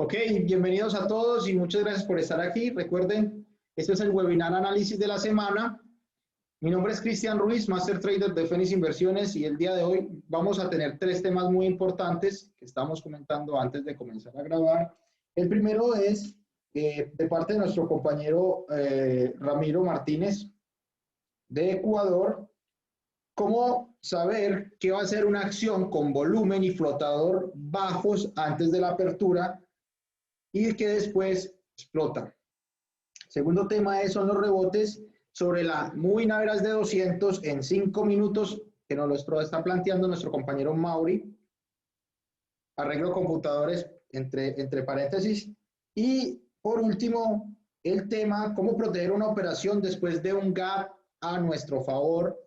Ok, bienvenidos a todos y muchas gracias por estar aquí. Recuerden, este es el webinar análisis de la semana. Mi nombre es Cristian Ruiz, Master Trader de Fénix Inversiones, y el día de hoy vamos a tener tres temas muy importantes que estamos comentando antes de comenzar a grabar. El primero es de parte de nuestro compañero Ramiro Martínez de Ecuador. ¿Cómo saber qué va a ser una acción con volumen y flotador bajos antes de la apertura y que después explota? Segundo tema son los rebotes sobre la Moving Average de 200 en 5 minutos, que nos lo está planteando nuestro compañero Mauri. Arreglo computadores entre paréntesis. Y por último, el tema, cómo proteger una operación después de un gap a nuestro favor,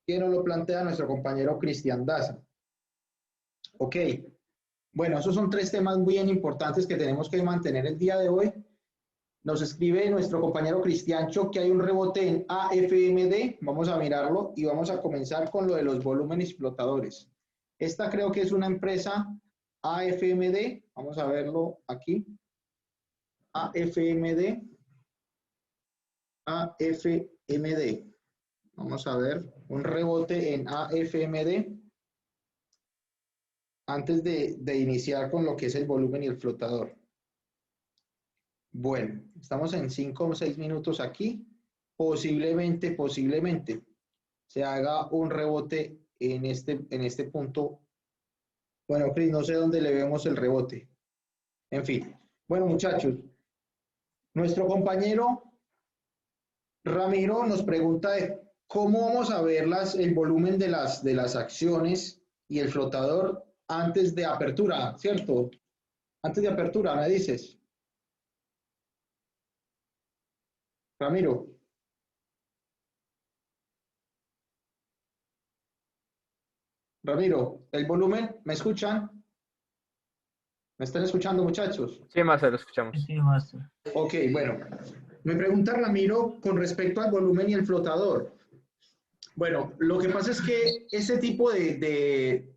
que nos lo plantea nuestro compañero Cristian Daza. Ok, bueno, esos son tres temas muy importantes que tenemos que mantener el día de hoy. Nos escribe nuestro compañero Cristiancho que hay un rebote en AFMD. Vamos a mirarlo y vamos a comenzar con lo de los volúmenes explotadores. Esta creo que es una empresa AFMD. Vamos a verlo aquí. AFMD. AFMD. Vamos a ver un rebote en AFMD antes de iniciar con lo que es el volumen y el flotador. Bueno, estamos en 5 o 6 minutos aquí. Posiblemente se haga un rebote en este punto. Bueno, Chris, no sé dónde le vemos el rebote. En fin. Bueno, muchachos, nuestro compañero Ramiro nos pregunta de cómo vamos a ver el volumen de las acciones y el flotador antes de apertura, ¿cierto? Antes de apertura, me dices. Ramiro. Ramiro, el volumen, ¿me escuchan? ¿Me están escuchando, muchachos? Sí, Master, lo escuchamos. Sí, Master. Ok, bueno. Me pregunta Ramiro con respecto al volumen y el flotador. Bueno, lo que pasa es que ese tipo de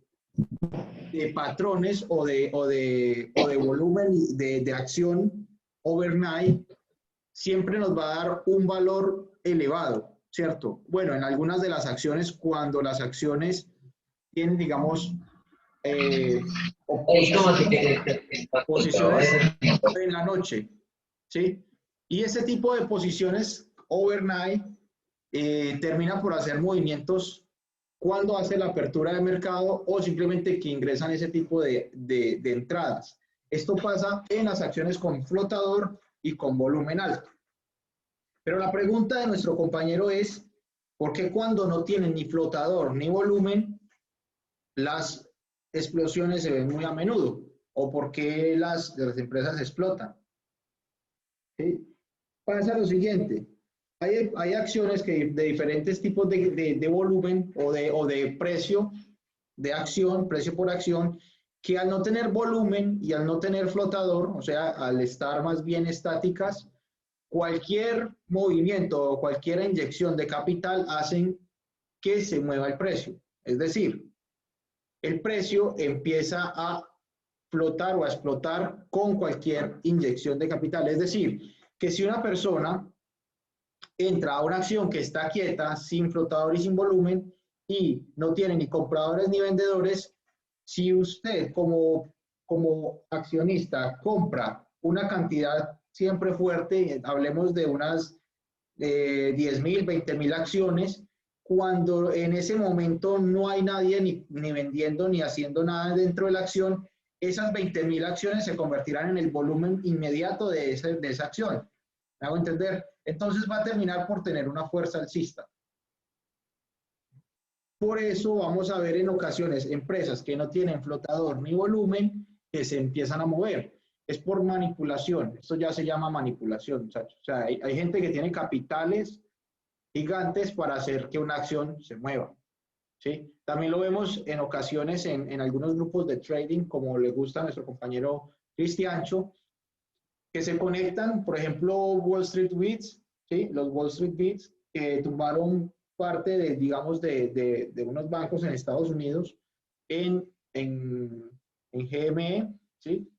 patrones o de volumen de acción overnight siempre nos va a dar un valor elevado, ¿cierto? Bueno, en algunas de las acciones, cuando las acciones tienen, digamos, posiciones en la noche, ¿sí? Y ese tipo de posiciones overnight termina por hacer movimientos cuando hace la apertura de mercado o simplemente que ingresan ese tipo de entradas. Esto pasa en las acciones con flotador y con volumen alto. Pero la pregunta de nuestro compañero es, ¿por qué cuando no tienen ni flotador ni volumen, las explosiones se ven muy a menudo? ¿O por qué las empresas explotan? ¿Sí? Pasa lo siguiente. Hay acciones que de diferentes tipos de volumen o de precio de acción, precio por acción, que al no tener volumen y al no tener flotador, o sea, al estar más bien estáticas, cualquier movimiento o cualquier inyección de capital hacen que se mueva el precio. Es decir, el precio empieza a flotar o a explotar con cualquier inyección de capital. Es decir, que si una persona entra a una acción que está quieta, sin flotador y sin volumen, y no tiene ni compradores ni vendedores, si usted como accionista compra una cantidad siempre fuerte, hablemos de unas 10.000, 20.000 acciones, cuando en ese momento no hay nadie ni vendiendo ni haciendo nada dentro de la acción, esas 20.000 acciones se convertirán en el volumen inmediato de esa acción. ¿Me hago entender? Entonces va a terminar por tener una fuerza alcista. Por eso vamos a ver en ocasiones empresas que no tienen flotador ni volumen que se empiezan a mover. Es por manipulación. Esto ya se llama manipulación, muchachos. O sea, hay gente que tiene capitales gigantes para hacer que una acción se mueva. ¿Sí? También lo vemos en ocasiones en algunos grupos de trading, como le gusta a nuestro compañero Cristiancho, que se conectan, por ejemplo, Wall Street Bets, ¿sí? Los Wall Street Bets que tumbaron parte de, digamos, de unos bancos en Estados Unidos en GME, ¿sí?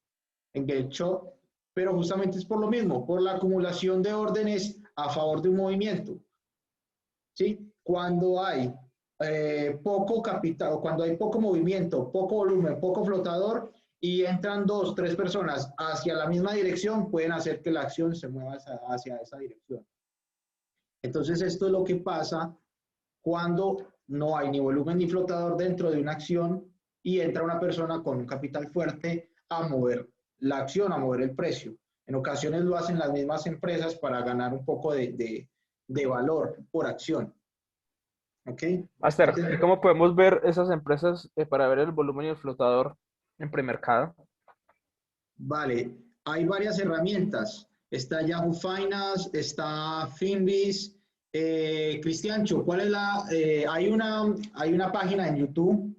en GateShop, pero justamente es por lo mismo, por la acumulación de órdenes a favor de un movimiento. ¿Sí? Cuando hay poco capital, o cuando hay poco movimiento, poco volumen, poco flotador, y entran dos, tres personas hacia la misma dirección, pueden hacer que la acción se mueva hacia esa dirección. Entonces, esto es lo que pasa cuando no hay ni volumen ni flotador dentro de una acción y entra una persona con un capital fuerte a mover la acción, a mover el precio. En ocasiones lo hacen las mismas empresas para ganar un poco de valor por acción. ¿Ok? Master, ¿y cómo podemos ver esas empresas para ver el volumen y el flotador en premercado? Vale, hay varias herramientas. Está Yahoo Finance, está Finviz. Cristiancho, ¿cuál es la? Hay una página en YouTube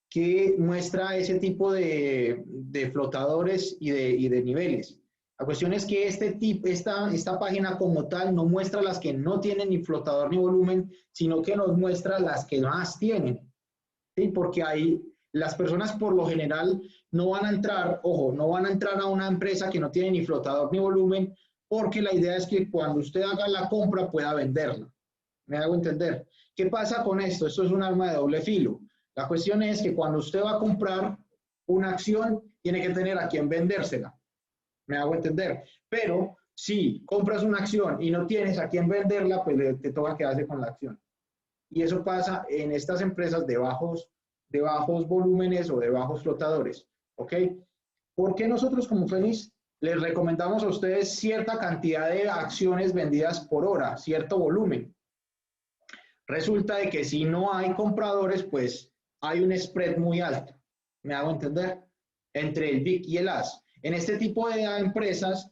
que muestra ese tipo de flotadores y de niveles. La cuestión es que esta página como tal no muestra las que no tienen ni flotador ni volumen, sino que nos muestra las que más tienen. ¿Sí? Porque hay, las personas por lo general no van a entrar, ojo, no van a entrar a una empresa que no tiene ni flotador ni volumen, porque la idea es que cuando usted haga la compra pueda venderla. ¿Me hago entender? ¿Qué pasa con esto? Esto es un arma de doble filo. La cuestión es que cuando usted va a comprar una acción, tiene que tener a quien vendérsela. ¿Me hago entender? Pero si compras una acción y no tienes a quien venderla, pues te toca quedarse con la acción. Y eso pasa en estas empresas de bajos volúmenes o de bajos flotadores. ¿Ok? ¿Por qué nosotros como Fénix les recomendamos a ustedes cierta cantidad de acciones vendidas por hora, cierto volumen? Resulta de que si no hay compradores, pues hay un spread muy alto. ¿Me hago entender? Entre el VIX y el AS. En este tipo de empresas,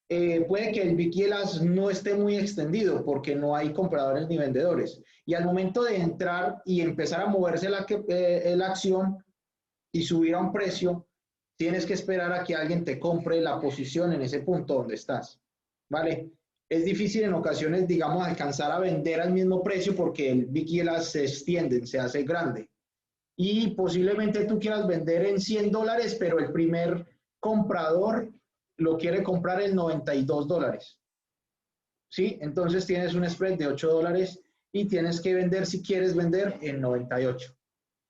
puede que el VIX y el AS no esté muy extendido porque no hay compradores ni vendedores. Y al momento de entrar y empezar a moverse la acción y subir a un precio, tienes que esperar a que alguien te compre la posición en ese punto donde estás. ¿Vale? Es difícil en ocasiones, digamos, alcanzar a vender al mismo precio porque el VIX y el AS se extienden, se hace grande. Y posiblemente tú quieras vender en $100, pero el primer comprador lo quiere comprar en $92. ¿Sí? Entonces tienes un spread de $8 y tienes que vender, si quieres vender, en 98.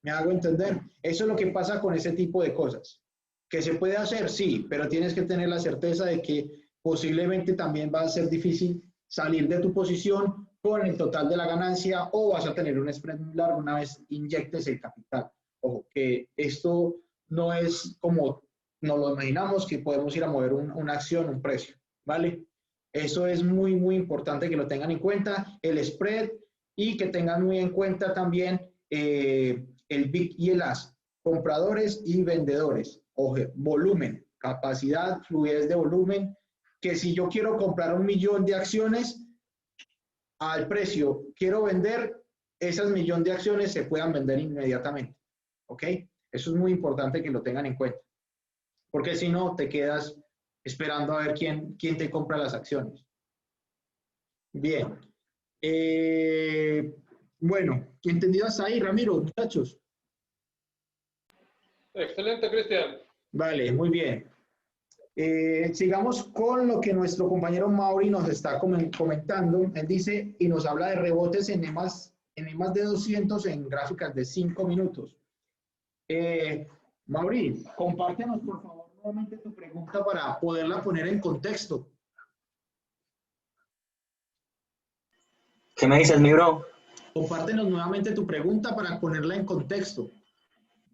¿Me hago entender? Eso es lo que pasa con ese tipo de cosas. ¿Que se puede hacer? Sí, pero tienes que tener la certeza de que posiblemente también va a ser difícil salir de tu posición con el total de la ganancia o vas a tener un spread muy largo una vez inyectes el capital. Ojo, que esto no es como nos lo imaginamos, que podemos ir a mover una acción, un precio, ¿vale? Eso es muy, muy importante que lo tengan en cuenta, el spread, y que tengan muy en cuenta también el VIX y el AS, compradores y vendedores, ojo, volumen, capacidad, fluidez de volumen, que si yo quiero comprar 1 millón de acciones al precio, quiero vender, esas 1 millón de acciones se puedan vender inmediatamente, ¿ok? Eso es muy importante que lo tengan en cuenta, porque si no, te quedas esperando a ver quién te compra las acciones. Bien. Bueno, ¿entendido hasta ahí, Ramiro, muchachos? Excelente, Cristian. Vale, muy bien. Sigamos con lo que nuestro compañero Mauri nos está comentando. Él dice y nos habla de rebotes en EMAs de 200 en gráficas de 5 minutos. Mauri, compártenos por favor nuevamente tu pregunta para poderla poner en contexto. ¿Qué me dices, mi bro? Compártenos nuevamente tu pregunta para ponerla en contexto.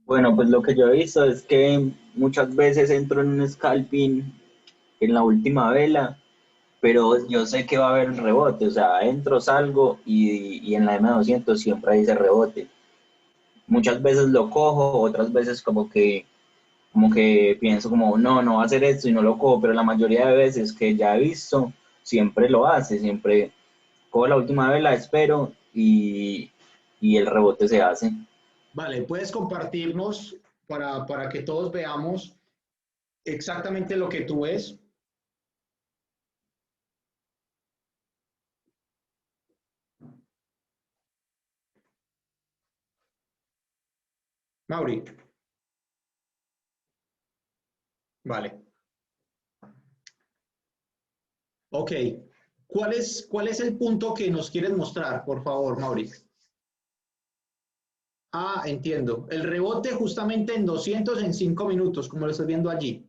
Bueno, pues lo que yo he visto es que muchas veces entro en un scalping en la última vela, pero yo sé que va a haber un rebote, o sea, entro, salgo y en la M200 siempre hay ese rebote. Muchas veces lo cojo, otras veces como que pienso como, no, no va a hacer esto y no lo cojo, pero la mayoría de veces que ya he visto, siempre lo hace, siempre cojo la última vela, espero y el rebote se hace. Vale, puedes compartirnos para que todos veamos exactamente lo que tú ves. Mauri. Vale. Ok. ¿Cuál es el punto que nos quieres mostrar, por favor, Mauricio? Ah, entiendo. El rebote justamente en 200 en 5 minutos, como lo estás viendo allí.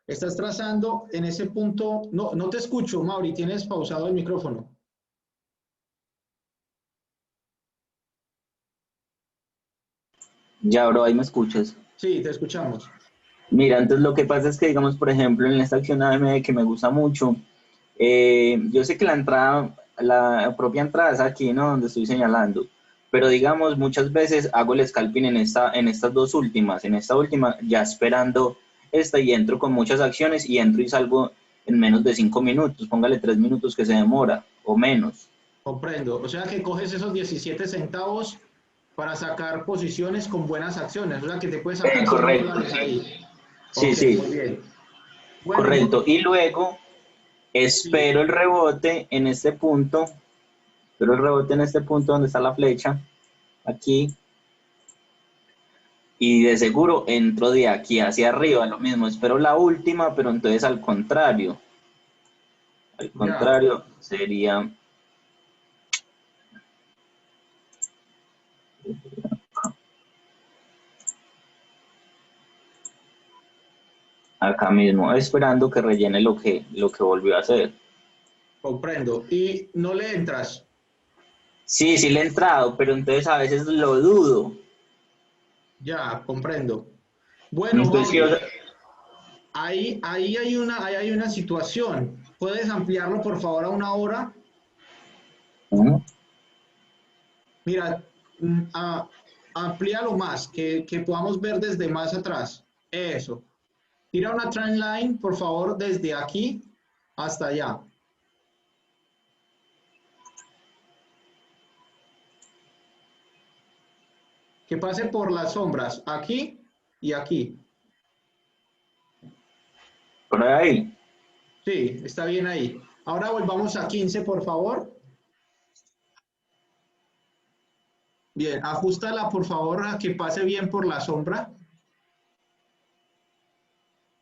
Estás trazando en ese punto. No, no te escucho, Mauri. Tienes pausado el micrófono. Ya, bro, ahí me escuchas. Sí, te escuchamos. Mira, entonces lo que pasa es que, digamos, por ejemplo, en esta acción AMD que me gusta mucho, yo sé que la entrada, la propia entrada es aquí, ¿no? Donde estoy señalando. Pero digamos, muchas veces hago el scalping en estas dos últimas. En esta última, ya esperando esta y entro con muchas acciones y entro y salgo en menos de 5 minutos. Póngale 3 minutos que se demora o menos. Comprendo. O sea que coges esos 17 centavos para sacar posiciones con buenas acciones. O sea que te puedes sacar Correcto, $100 sí. ahí. Sí, Ok, sí, muy bien. Bueno, correcto. Y luego sí. espero el rebote en este punto. Espero el rebote en este punto donde está la flecha. Aquí. Y de seguro entro de aquí hacia arriba, lo mismo, espero la última, pero entonces al contrario. Al Ya. contrario sería acá mismo, esperando que rellene lo que volvió a hacer. Comprendo. Y no le entras. Sí, sí le he entrado, pero entonces a veces lo dudo. Ya, comprendo. Bueno, Entonces, sí, o Mauri, sea, ahí hay una situación. ¿Puedes ampliarlo, por favor, a una hora? ujú, Mira, amplíalo más, que podamos ver desde más atrás. Eso. Tira una trend line, por favor, desde aquí hasta allá. Que pase por las sombras, aquí y aquí. por ahí. Sí, está bien ahí. Ahora volvamos a 15, por favor. Bien, ajustala, por favor, a que pase bien por la sombra.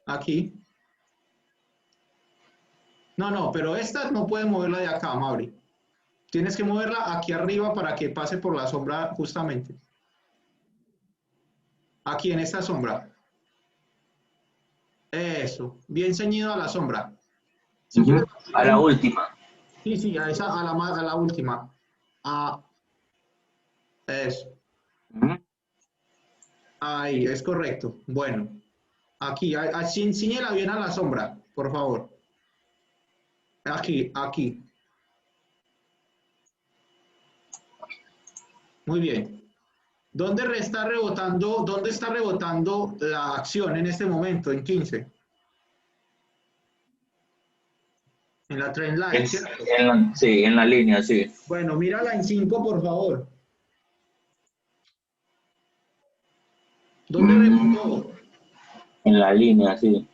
Aquí. No, no, pero esta no puede moverla de acá, Mauri. Tienes que moverla aquí arriba para que pase por la sombra justamente. Aquí en esta sombra. Eso. Bien ceñido a la sombra. Si quieres, Ujú, a la última. sí, sí, a esa, a la última. A eso. Ujú, Ahí, es correcto. Bueno, aquí, así, ciñela bien a la sombra, por favor. Aquí, aquí. Muy bien. ¿Dónde está rebotando la acción en este momento, en 15? En la trend line, ¿cierto? sí, en la línea, sí. Bueno, mírala en 5, por favor. ¿Dónde Mm, rebotó? en la línea, sí.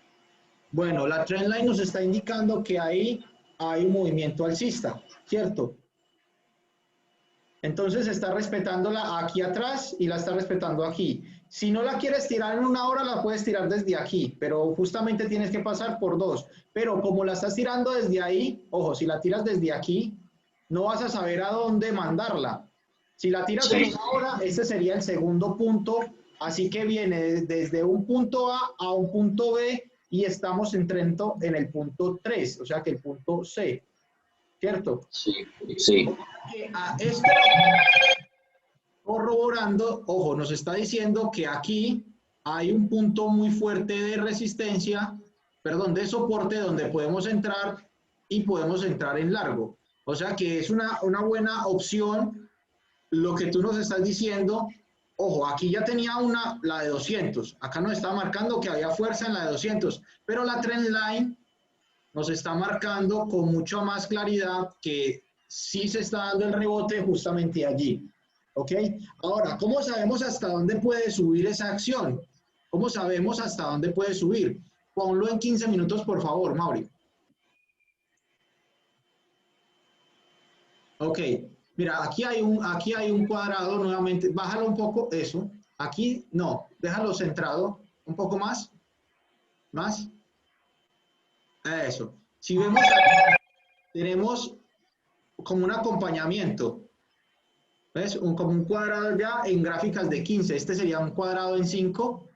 Bueno, la trend line nos está indicando que ahí hay un movimiento alcista, ¿cierto? Entonces está respetándola aquí atrás y la está respetando aquí. Si no la quieres tirar en una hora, la puedes tirar desde aquí, pero justamente tienes que pasar por dos. Pero como la estás tirando desde ahí, ojo, si la tiras desde aquí, no vas a saber a dónde mandarla. Si la tiras en Sí, una hora, este sería el segundo punto, así que viene desde un punto A un punto B y estamos entrando en el punto 3, o sea que el punto C, ¿cierto? sí, sí. Que a esto corroborando, ojo, nos está diciendo que aquí hay un punto muy fuerte de resistencia, perdón, de soporte donde podemos entrar y podemos entrar en largo. O sea que es una buena opción lo que tú nos estás diciendo. Ojo, aquí ya tenía la de 200, acá nos está marcando que había fuerza en la de 200, pero la trend line nos está marcando con mucha más claridad que sí se está dando el rebote justamente allí. ¿Ok? Ahora, ¿cómo sabemos hasta dónde puede subir esa acción? ¿Cómo sabemos hasta dónde puede subir? Ponlo en 15 minutos, por favor, Mauri. Ok, mira, aquí hay un cuadrado nuevamente. Bájalo un poco, eso. Aquí, no, déjalo centrado. Un poco más. ¿Más? Eso. Si vemos aquí, tenemos como un acompañamiento. ¿Ves? Como un cuadrado ya en gráficas de 15. Este sería un cuadrado en 5.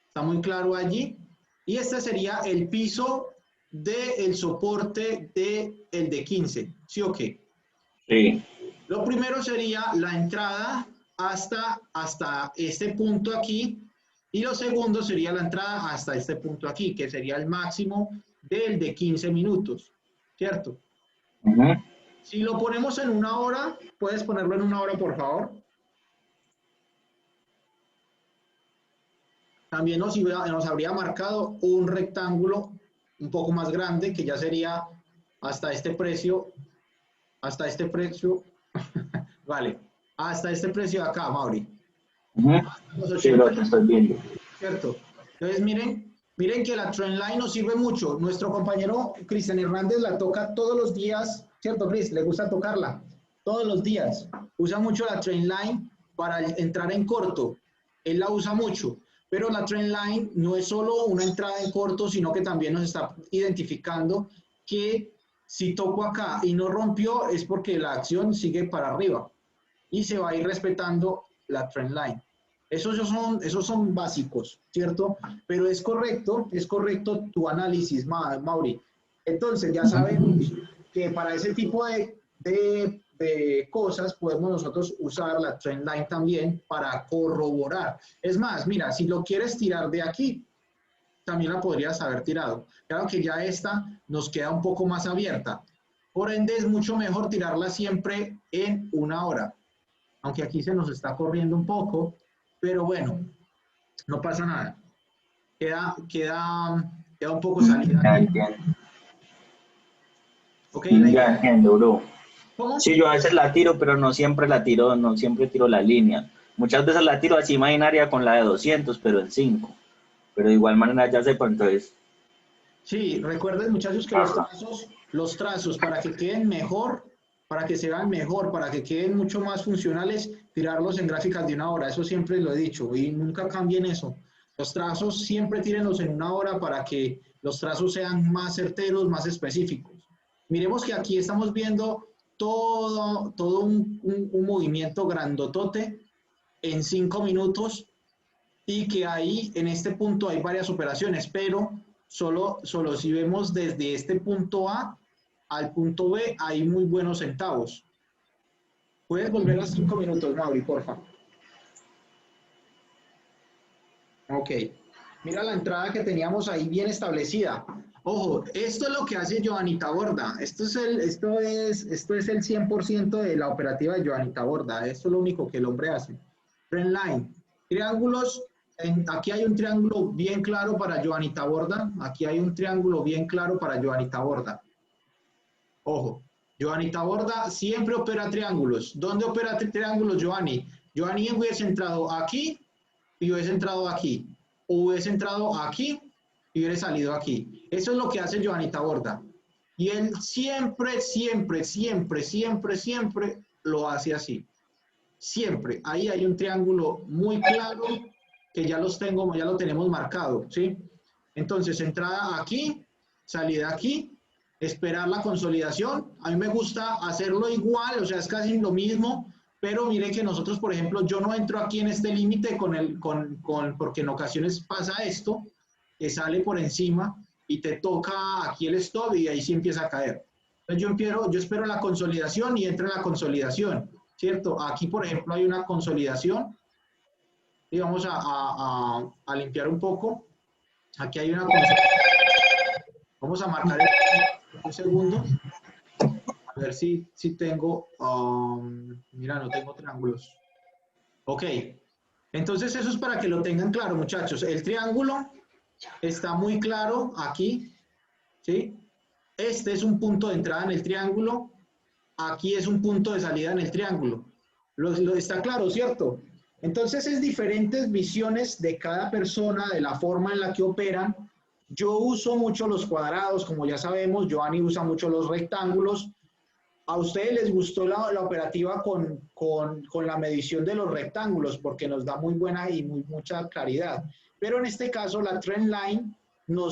Está muy claro allí. Y este sería el piso del soporte del de 15. ¿Sí o qué? Sí. Lo primero sería la entrada hasta este punto aquí. Y lo segundo sería la entrada hasta este punto aquí, que sería el máximo del de 15 minutos. ¿Cierto? Ujú. Si lo ponemos en una hora, ¿puedes ponerlo en una hora, por favor? También nos habría marcado un rectángulo un poco más grande, que ya sería hasta este precio, vale, hasta este precio de acá, Mauri. Ujú. Los Sí, 80, lo que estoy viendo. ¿cierto? Entonces, miren que la trendline nos sirve mucho. Nuestro compañero Cristian Hernández la toca todos los días, ¿cierto, Cris? Le gusta tocarla todos los días. Usa mucho la trendline para entrar en corto. Él la usa mucho. Pero la trendline no es solo una entrada en corto, sino que también nos está identificando que si toco acá y no rompió, es porque la acción sigue para arriba y se va a ir respetando la trendline. Esos son básicos, ¿cierto? Pero es correcto tu análisis, Mauri. Entonces, ya sabemos que para ese tipo de cosas podemos nosotros usar la trendline también para corroborar. Es más, mira, si lo quieres tirar de aquí, también la podrías haber tirado. Claro que ya esta nos queda un poco más abierta. Por ende, es mucho mejor tirarla siempre en una hora. Aunque aquí se nos está corriendo un poco, pero bueno, no pasa nada. Queda un poco salida. Ya entiendo. Ok, Ya entiendo, bro. ¿cómo? Sí, yo a veces la tiro, pero no siempre la tiro, no siempre tiro la línea. Muchas veces la tiro así imaginaria con la de 200, pero en 5. Pero de igual manera ya sé cuánto es. Sí, recuerden muchachos que Ajá. los trazos para que queden mejor, para que se vean mejor, para que queden mucho más funcionales, tirarlos en gráficas de una hora. Eso siempre lo he dicho y nunca cambien eso. Los trazos siempre tírenlos en una hora para que los trazos sean más certeros, más específicos. Miremos que aquí estamos viendo todo un movimiento grandotote en 5 minutos y que ahí en este punto hay varias operaciones, pero solo si vemos desde este punto A al punto B hay muy buenos centavos. Puedes volver a 5 minutos, Mauri, porfa. Ok. Mira la entrada que teníamos ahí bien establecida. Ojo, esto es lo que hace Joanita Borda. Esto es el 100% de la operativa de Joanita Borda. Esto es lo único que el hombre hace. Trendline. Triángulos. Aquí hay un triángulo bien claro para Joanita Borda. Aquí hay un triángulo bien claro para Joanita Borda. Ojo. Joanita Borda siempre opera triángulos. ¿Dónde opera triángulos, Joanny? Joanny hubiese entrado aquí y hubiese entrado aquí. O hubiese entrado aquí y hubiera salido aquí. Eso es lo que hace Joanita Borda. Y él siempre lo hace así. Siempre. Ahí hay un triángulo muy claro que ya lo tenemos marcado, ¿sí? Entonces, entrada aquí, salida aquí, esperar la consolidación. A mí me gusta hacerlo igual, o sea, es casi lo mismo, pero mire que nosotros, por ejemplo, yo no entro aquí en este límite porque en ocasiones pasa esto, que sale por encima y te toca aquí el stop y ahí sí empieza a caer. Entonces yo espero la consolidación y entro en la consolidación, ¿cierto? Aquí, por ejemplo, hay una consolidación y vamos a limpiar un poco. Aquí hay una consolidación. Vamos a marcar un segundo. A ver si tengo, mira, no tengo triángulos. Ok, entonces eso es para que lo tengan claro, muchachos. El triángulo está muy claro aquí, ¿sí? Este es un punto de entrada en el triángulo, aquí es un punto de salida en el triángulo. Está claro, ¿cierto? Entonces es diferentes visiones de cada persona, de la forma en la que operan. Yo uso mucho los cuadrados, como ya sabemos, Giovanni usa mucho los rectángulos. ¿A ustedes les gustó la operativa con la medición de los rectángulos? Porque nos da muy buena y mucha claridad. Pero en este caso la trend line,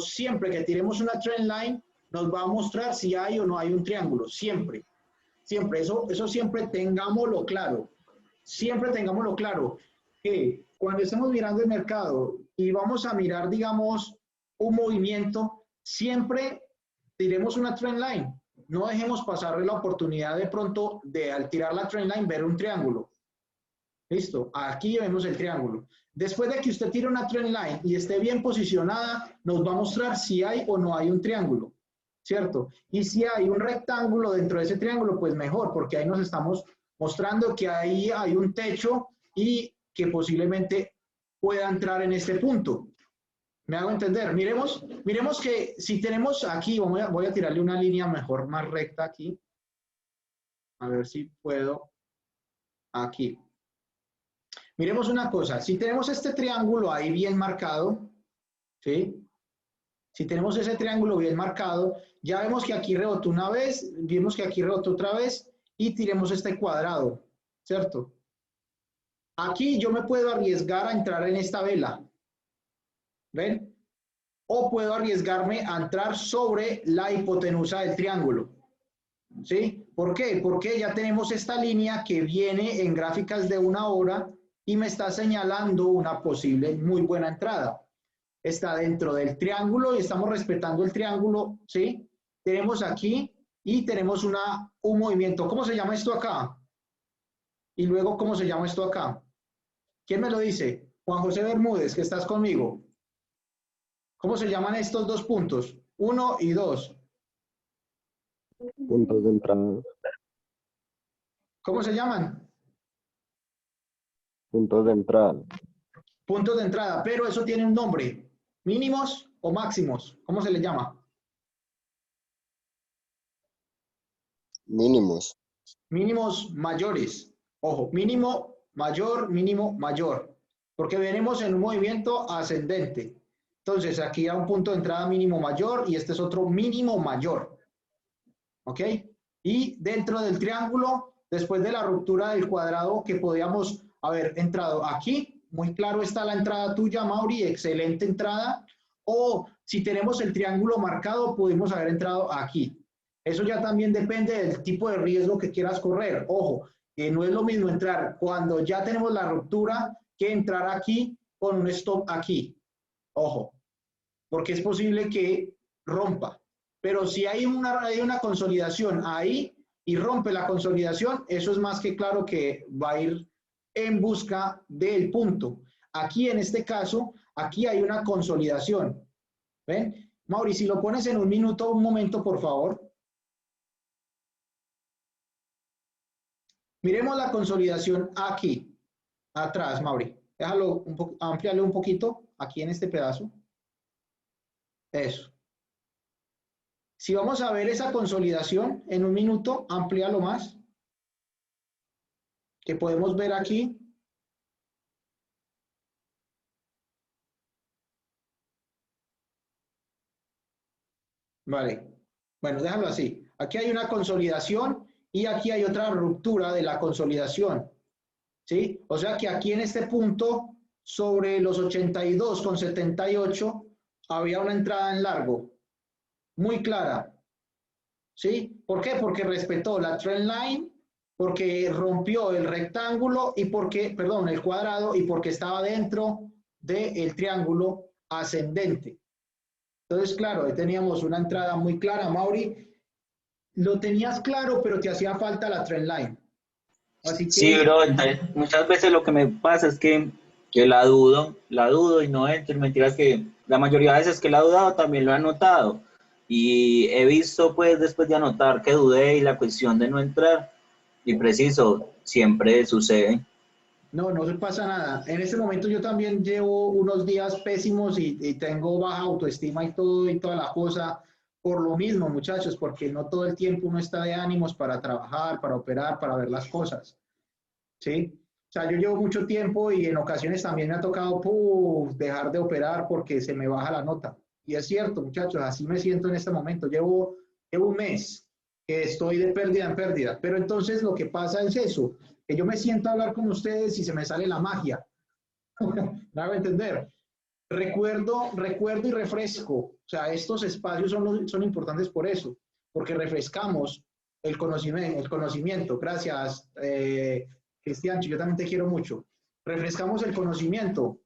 siempre que tiremos una trend line, nos va a mostrar si hay o no hay un triángulo, siempre. Siempre, eso siempre tengámoslo claro. Siempre tengámoslo claro, que cuando estemos mirando el mercado y vamos a mirar, digamos, un movimiento, siempre tiremos una trend line. No dejemos pasar la oportunidad de pronto de al tirar la trend line ver un triángulo. Listo, aquí vemos el triángulo. Después de que usted tire una trend line y esté bien posicionada, nos va a mostrar si hay o no hay un triángulo, ¿cierto? Y si hay un rectángulo dentro de ese triángulo, pues mejor, porque ahí nos estamos mostrando que ahí hay un techo y que posiblemente pueda entrar en este punto. ¿Me hago entender? Miremos que si tenemos aquí, voy a tirarle una línea mejor, más recta aquí. A ver si puedo. Aquí. Miremos una cosa. Si tenemos este triángulo ahí bien marcado, ¿sí? Si tenemos ese triángulo bien marcado, ya vemos que aquí rebotó una vez, vimos que aquí rebotó otra vez y tiremos este cuadrado, ¿cierto? Aquí yo me puedo arriesgar a entrar en esta vela. ¿Ven? O puedo arriesgarme a entrar sobre la hipotenusa del triángulo. ¿Sí? ¿Por qué? Porque ya tenemos esta línea que viene en gráficas de 1 hora y me está señalando una posible muy buena entrada. Está dentro del triángulo y estamos respetando el triángulo, ¿sí? Tenemos aquí y tenemos un movimiento. ¿Cómo se llama esto acá? Y luego, ¿cómo se llama esto acá? ¿Quién me lo dice? Juan José Bermúdez, que estás conmigo. ¿Cómo se llaman estos dos puntos? 1 y 2. Puntos de entrada. ¿Cómo se llaman? Puntos de entrada. Puntos de entrada, pero eso tiene un nombre. ¿Mínimos o máximos? ¿Cómo se le llama? Mínimos. Mínimos mayores. Ojo, mínimo mayor. Porque venimos en un movimiento ascendente. Entonces, aquí hay un punto de entrada mínimo mayor y este es otro mínimo mayor. ¿Ok? Y dentro del triángulo, después de la ruptura del cuadrado que podíamos haber entrado aquí, muy claro está la entrada tuya, Mauri, excelente entrada. O si tenemos el triángulo marcado, pudimos haber entrado aquí. Eso ya también depende del tipo de riesgo que quieras correr. Ojo, que no es lo mismo entrar cuando ya tenemos la ruptura que entrar aquí con un stop aquí. Ojo, porque es posible que rompa. Pero si hay una consolidación ahí y rompe la consolidación, eso es más que claro que va a ir en busca del punto. Aquí en este caso, aquí hay una consolidación. ¿Ven? Mauri, si lo pones en un minuto, un momento, por favor. Miremos la consolidación aquí, atrás, Mauri. Déjalo ampliarle un poquito aquí en este pedazo. Eso. Si vamos a ver esa consolidación en un minuto, amplíalo más. Que podemos ver aquí. Vale. Bueno, déjalo así. Aquí hay una consolidación y aquí hay otra ruptura de la consolidación. ¿Sí? O sea que aquí en este punto, sobre los 82,78, había una entrada en largo. Muy clara. ¿Sí? ¿Por qué? Porque respetó la trend line, porque rompió el rectángulo y porque, perdón, el cuadrado y porque estaba dentro del triángulo ascendente. Entonces, claro, ahí teníamos una entrada muy clara. Mauri, lo tenías claro, pero te hacía falta la trend line. Así que... Sí, bro, entonces, muchas veces lo que me pasa es que la dudo y no entro. Mentiras que la mayoría de veces que la he dudado también lo he anotado. Y he visto, pues, después de anotar que dudé y la cuestión de no entrar, y preciso, siempre sucede. No, no se pasa nada. En este momento yo también llevo unos días pésimos y tengo baja autoestima y todo y toda la cosa por lo mismo, muchachos, porque no todo el tiempo uno está de ánimos para trabajar, para operar, para ver las cosas. ¿Sí? O sea, yo llevo mucho tiempo y en ocasiones también me ha tocado dejar de operar porque se me baja la nota. Y es cierto, muchachos, así me siento en este momento. Llevo un mes que estoy de pérdida en pérdida. Pero entonces lo que pasa es eso, que yo me siento a hablar con ustedes y se me sale la magia. ¿Me hago entender? Recuerdo y refresco. O sea, estos espacios son importantes por eso, porque refrescamos el conocimiento. Gracias, Cristian, yo también te quiero mucho. Refrescamos el conocimiento.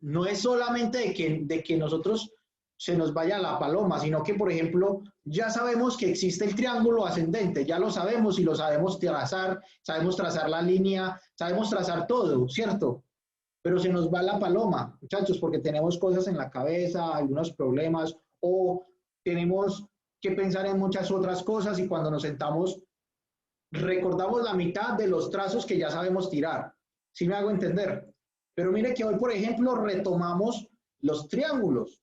No es solamente de que nosotros se nos vaya la paloma, sino que, por ejemplo, ya sabemos que existe el triángulo ascendente, ya lo sabemos y lo sabemos trazar la línea, sabemos trazar todo, ¿cierto? Pero se nos va la paloma, muchachos, porque tenemos cosas en la cabeza, algunos problemas, o tenemos que pensar en muchas otras cosas y cuando nos sentamos recordamos la mitad de los trazos que ya sabemos tirar. ¿Sí me hago entender? Pero mire que hoy, por ejemplo, retomamos los triángulos,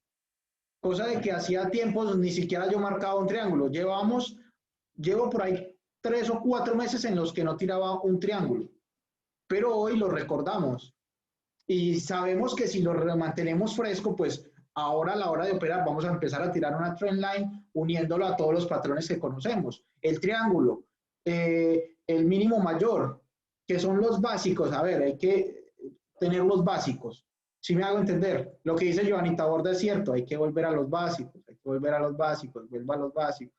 cosa de que hacía tiempos ni siquiera yo marcaba un triángulo. Llevo por ahí 3 o 4 meses en los que no tiraba un triángulo, pero hoy lo recordamos y sabemos que si lo mantenemos fresco, pues ahora a la hora de operar vamos a empezar a tirar una trend line uniéndolo a todos los patrones que conocemos. El triángulo, el mínimo mayor, que son los básicos. A ver, hay que tener los básicos. Si me hago entender, lo que dice Joanita Borda es cierto, hay que volver a los básicos, vuelva a los básicos.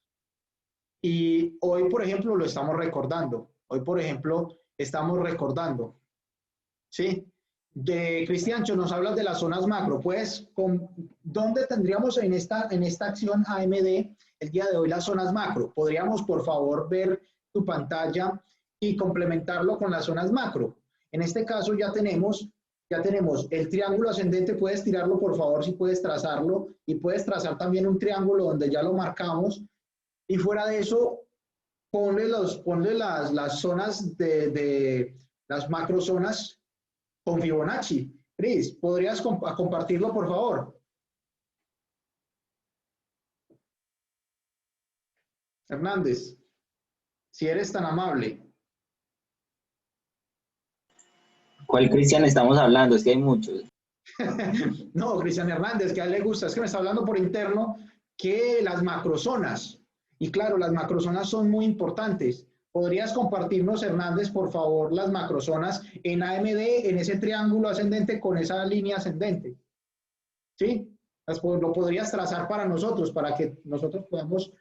Y hoy, por ejemplo, lo estamos recordando. Hoy, por ejemplo, estamos recordando. ¿Sí? De Cristiancho, nos hablas de las zonas macro. Pues, ¿dónde tendríamos en esta acción AMD el día de hoy las zonas macro? ¿Podríamos, por favor, ver tu pantalla y complementarlo con las zonas macro? En este caso ya tenemos el triángulo ascendente. Puedes tirarlo, por favor, si puedes trazarlo, y puedes trazar también un triángulo donde ya lo marcamos. Y fuera de eso, ponle las zonas las macro zonas con Fibonacci. Cris, ¿podrías compartirlo, por favor? Hernández, si eres tan amable. ¿Cuál Cristian estamos hablando? Es que hay muchos. No, Cristian Hernández, que a él le gusta, es que me está hablando por interno que las macrozonas, y claro, las macrozonas son muy importantes. ¿Podrías compartirnos, Hernández, por favor, las macrozonas en AMD, en ese triángulo ascendente con esa línea ascendente? ¿Sí? Lo podrías trazar para nosotros, para que nosotros podamos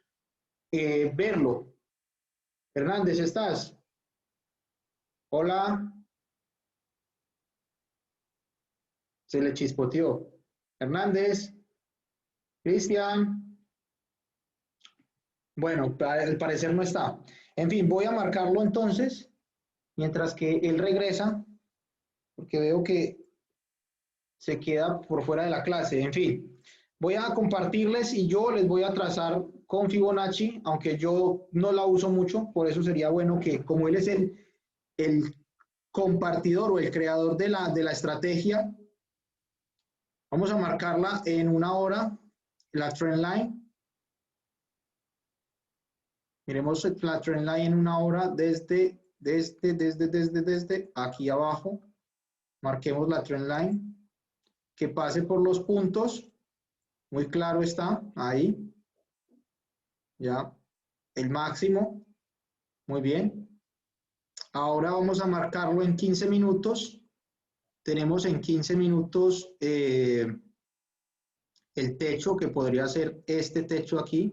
verlo. Hernández, ¿estás? Hola. Se le chispoteó. Hernández, Cristian. Bueno, al parecer no está. En fin, voy a marcarlo entonces, mientras que él regresa, porque veo que se queda por fuera de la clase. En fin, voy a compartirles y yo les voy a trazar con Fibonacci, aunque yo no la uso mucho, por eso sería bueno que, como él es el compartidor o el creador de la estrategia, vamos a marcarla en 1 hora, la trend line. Miremos la trend line en 1 hora desde aquí abajo. Marquemos la trend line, que pase por los puntos. Muy claro está, ahí. Ya, el máximo. Muy bien. Ahora vamos a marcarlo en 15 minutos. Tenemos en 15 minutos el techo, que podría ser este techo aquí.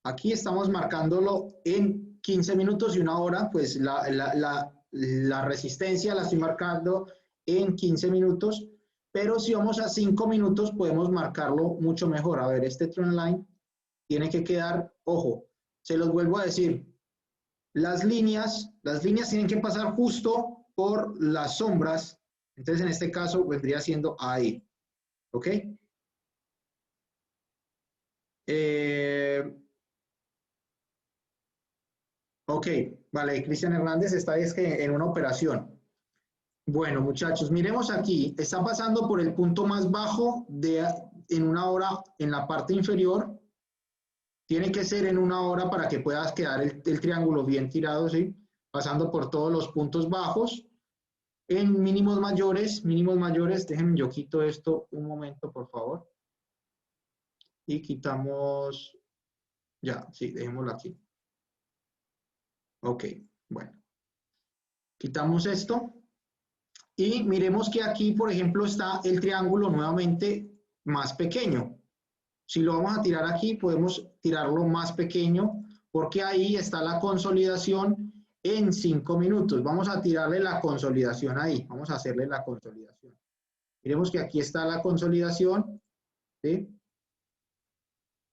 Aquí estamos marcándolo en 15 minutos y 1 hora, pues la resistencia la estoy marcando en 15 minutos, pero si vamos a 5 minutos podemos marcarlo mucho mejor. A ver, este trend line tiene que quedar, ojo, se los vuelvo a decir, las líneas tienen que pasar justo por las sombras, entonces en este caso vendría siendo ahí, ¿ok? Ok, vale, Cristian Hernández está en una operación. Bueno, muchachos, miremos aquí, está pasando por el punto más bajo en 1 hora en la parte inferior. Tiene que ser en 1 hora para que puedas quedar el triángulo bien tirado, ¿sí? Pasando por todos los puntos bajos. En mínimos mayores, déjenme yo quito esto un momento, por favor. Y quitamos, ya, sí, dejémoslo aquí. Ok, bueno. Quitamos esto. Y miremos que aquí, por ejemplo, está el triángulo nuevamente más pequeño. Si lo vamos a tirar aquí, podemos tirarlo más pequeño porque ahí está la consolidación en 5 minutos. Vamos a tirarle la consolidación ahí. Vamos a hacerle la consolidación. Miremos que aquí está la consolidación. ¿Sí?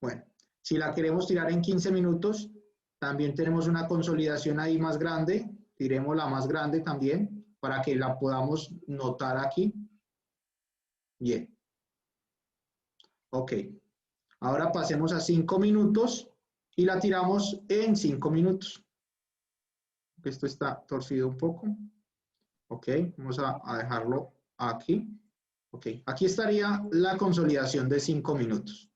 Bueno, si la queremos tirar en 15 minutos, también tenemos una consolidación ahí más grande. Tiremos la más grande también para que la podamos notar aquí. Bien. Ok. Ahora pasemos a 5 minutos y la tiramos en 5 minutos. Esto está torcido un poco. Ok, vamos a dejarlo aquí. Ok, aquí estaría la consolidación de 5 minutos.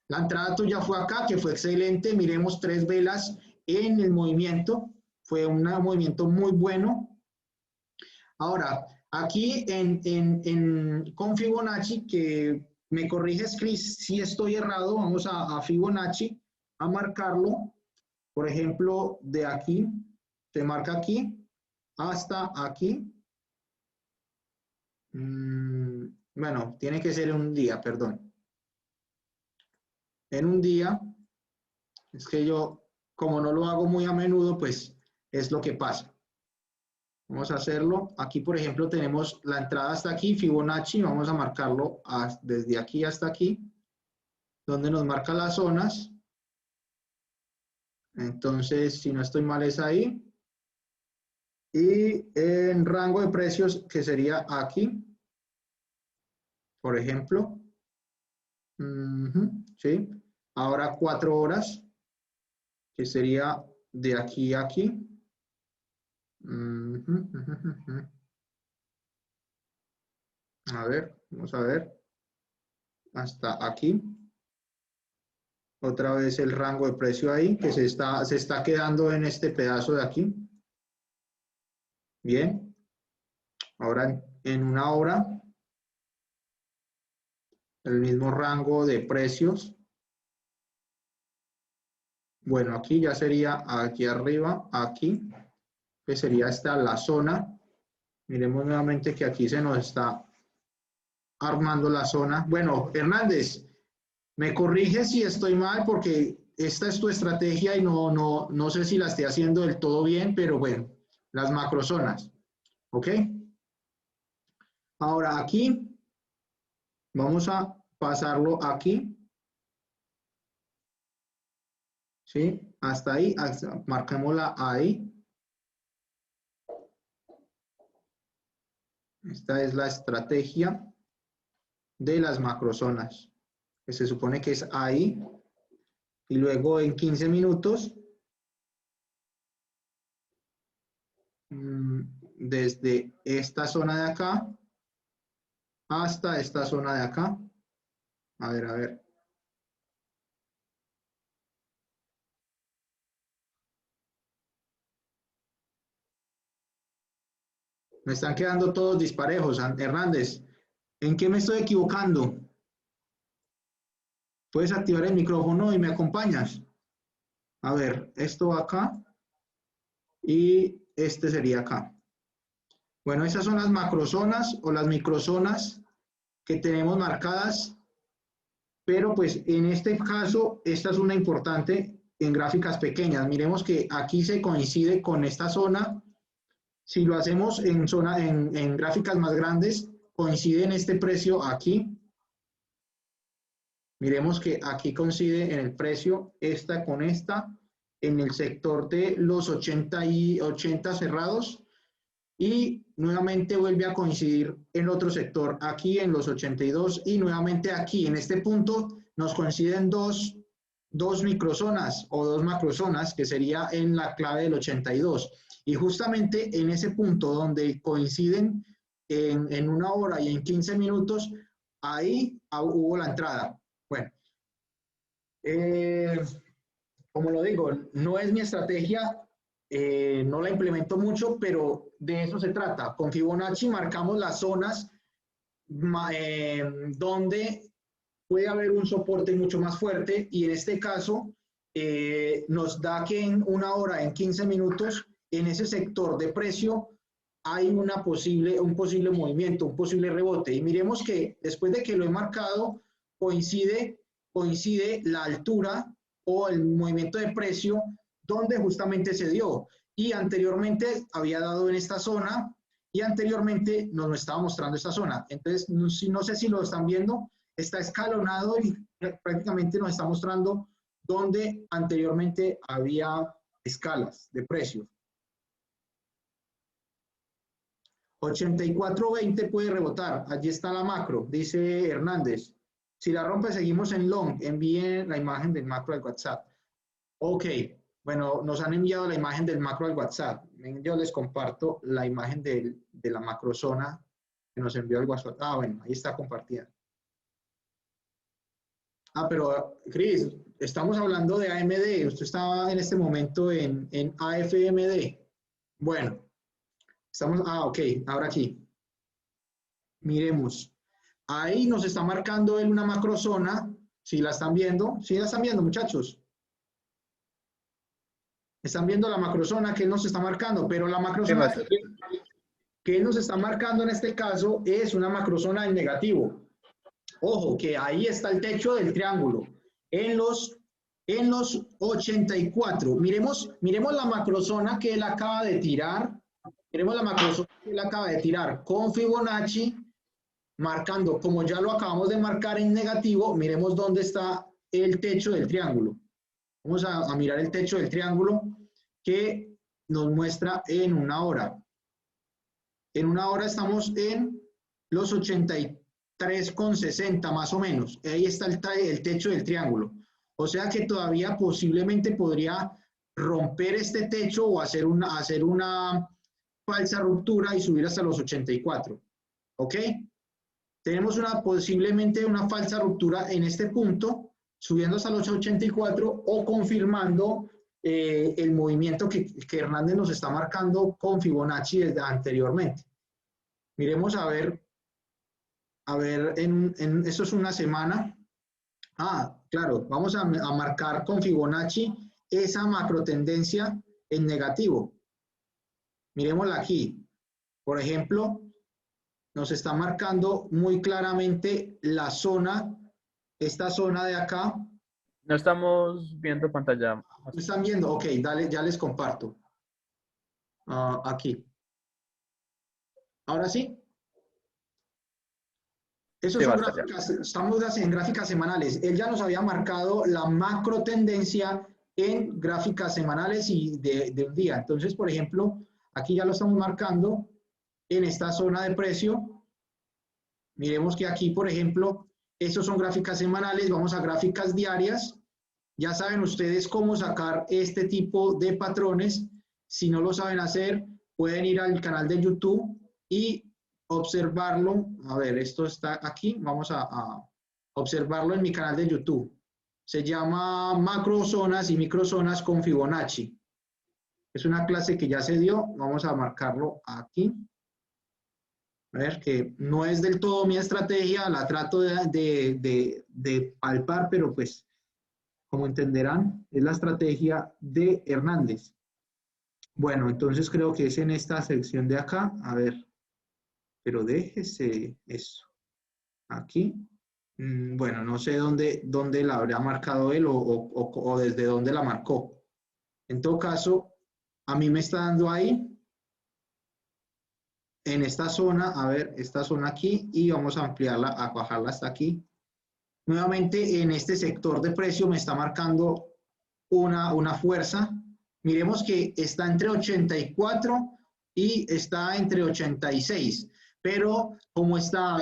La entrada tuya fue acá, que fue excelente. Miremos 3 velas en el movimiento. Fue un movimiento muy bueno. Ahora, aquí con Fibonacci, que me corriges, Chris, si estoy errado, vamos a Fibonacci, a marcarlo. Por ejemplo, de aquí, se marca aquí, hasta aquí. Bueno, tiene que ser en un día, perdón. En un día, es que yo, como no lo hago muy a menudo, pues es lo que pasa. Vamos a hacerlo. Aquí, por ejemplo, tenemos la entrada hasta aquí, Fibonacci. Vamos a marcarlo desde aquí hasta aquí, donde nos marca las zonas. Entonces, si no estoy mal, es ahí. Y en rango de precios, que sería aquí, por ejemplo. ¿Sí? Ahora 4 horas, que sería de aquí a aquí. A ver, vamos a ver. Hasta aquí. Otra vez el rango de precio ahí, que se está quedando en este pedazo de aquí. Bien. Ahora en una hora, el mismo rango de precios. Bueno, aquí ya sería aquí arriba, aquí, que sería esta la zona. Miremos nuevamente que aquí se nos está armando la zona. Bueno, Hernández, me corrige si estoy mal porque esta es tu estrategia y no sé si la estoy haciendo del todo bien, pero bueno, las macrozonas. ¿Ok? Ahora aquí, vamos a pasarlo aquí. ¿Sí? Hasta ahí, marquémosla ahí. Esta es la estrategia de las macrozonas, que se supone que es ahí. Y luego en 15 minutos, desde esta zona de acá hasta esta zona de acá. A ver, a ver. Me están quedando todos disparejos, Hernández. ¿En qué me estoy equivocando? ¿Puedes activar el micrófono y me acompañas? A ver, esto va acá y este sería acá. Bueno, esas son las macrozonas o las microzonas que tenemos marcadas, pero pues en este caso, esta es una importante en gráficas pequeñas. Miremos que aquí se coincide con esta zona. Si lo hacemos en gráficas más grandes, coincide en este precio aquí. Miremos que aquí coincide en el precio esta con esta, en el sector de los 80 cerrados, y nuevamente vuelve a coincidir en otro sector aquí en los 82 y nuevamente aquí en este punto nos coinciden dos microzonas o dos macrozonas que sería en la clave del 82 y justamente en ese punto donde coinciden en una hora y en 15 minutos ahí hubo la entrada. Bueno, como lo digo, no es mi estrategia, no la implemento mucho, pero de eso se trata. Con Fibonacci marcamos las zonas donde puede haber un soporte mucho más fuerte y en este caso nos da que en una hora, en 15 minutos, en ese sector de precio hay un posible movimiento, un posible rebote. Y miremos que después de que lo he marcado, coincide la altura o el movimiento de precio donde justamente se dio. Y anteriormente había dado en esta zona y anteriormente nos estaba mostrando esta zona. Entonces, no sé si lo están viendo, está escalonado y prácticamente nos está mostrando donde anteriormente había escalas de precios. 84.20 puede rebotar. Allí está la macro, dice Hernández. Si la rompe, seguimos en long. Envíen la imagen del macro al WhatsApp. Ok, bueno, nos han enviado la imagen del macro al WhatsApp. Yo les comparto la imagen de la macrozona que nos envió el WhatsApp. Ah, bueno, ahí está compartida. Ah, pero Cris, estamos hablando de AMD. Usted estaba en este momento en AFMD. Bueno. Ok, ahora aquí. Miremos. Ahí nos está marcando él una macrozona. ¿Sí la están viendo? ¿Sí la están viendo, muchachos? Están viendo la macrozona que él nos está marcando, pero la macrozona que él nos está marcando en este caso es una macrozona en negativo. Ojo, que ahí está el techo del triángulo. En los 84. Miremos la macrozona que él acaba de tirar. Tenemos la macrozona que él acaba de tirar con Fibonacci, marcando, como ya lo acabamos de marcar en negativo, miremos dónde está el techo del triángulo. Vamos a mirar el techo del triángulo que nos muestra en una hora. En una hora estamos en los 83,60 más o menos. Ahí está el techo del triángulo. O sea que todavía posiblemente podría romper este techo o hacer una falsa ruptura y subir hasta los 84. ¿Ok? Tenemos posiblemente una falsa ruptura en este punto, subiendo hasta los 84 o confirmando el movimiento que Hernández nos está marcando con Fibonacci desde anteriormente. Miremos a ver, esto es una semana. Ah, claro, vamos a marcar con Fibonacci esa macro tendencia en negativo. Miremosla aquí. Por ejemplo, nos está marcando muy claramente la zona, esta zona de acá. No estamos viendo pantalla. ¿No están viendo? Ok, dale, ya les comparto. Aquí. ¿Ahora sí? Eso son gráficas, estamos en gráficas semanales. Él ya nos había marcado la macro tendencia en gráficas semanales y de un día. Entonces, por ejemplo, aquí ya lo estamos marcando en esta zona de precio. Miremos que aquí, por ejemplo, estos son gráficas semanales, vamos a gráficas diarias. Ya saben ustedes cómo sacar este tipo de patrones. Si no lo saben hacer, pueden ir al canal de YouTube y observarlo. A ver, esto está aquí. Vamos a observarlo en mi canal de YouTube. Se llama Macrozonas y Microzonas con Fibonacci. Es una clase que ya se dio. Vamos a marcarlo aquí. A ver, que no es del todo mi estrategia. La trato de palpar, pero pues, como entenderán, es la estrategia de Hernández. Bueno, entonces creo que es en esta sección de acá. A ver, pero déjese eso. Aquí. Bueno, no sé dónde la habría marcado él o desde dónde la marcó. En todo caso, a mí me está dando ahí, en esta zona, a ver, esta zona aquí, y vamos a ampliarla, a bajarla hasta aquí. Nuevamente, en este sector de precio me está marcando una fuerza. Miremos que está entre 84 y está entre 86. Pero como está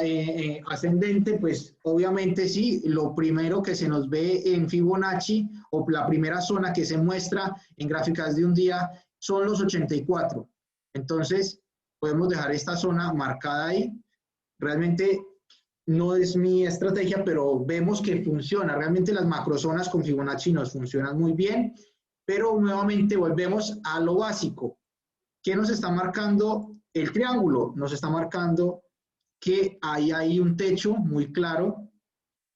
ascendente, pues obviamente sí, lo primero que se nos ve en Fibonacci o la primera zona que se muestra en gráficas de un día son los 84. Entonces, podemos dejar esta zona marcada ahí. Realmente no es mi estrategia, pero vemos que funciona. Realmente las macrozonas con Fibonacci nos funcionan muy bien, pero nuevamente volvemos a lo básico. ¿Qué nos está marcando el triángulo? Nos está marcando que hay un techo muy claro,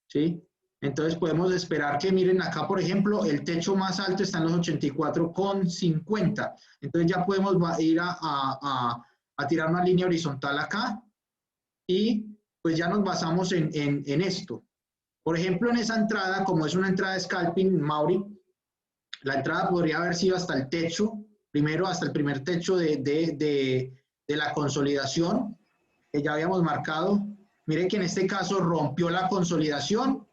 ¿sí? Entonces podemos esperar que, miren acá, por ejemplo, el techo más alto está en los 84,50. Entonces ya podemos ir a a tirar una línea horizontal acá y pues ya nos basamos en esto. Por ejemplo, en esa entrada, como es una entrada de scalping, Mauri, la entrada podría haber sido hasta el techo, primero hasta el primer techo de la consolidación que ya habíamos marcado. Miren que en este caso rompió la consolidación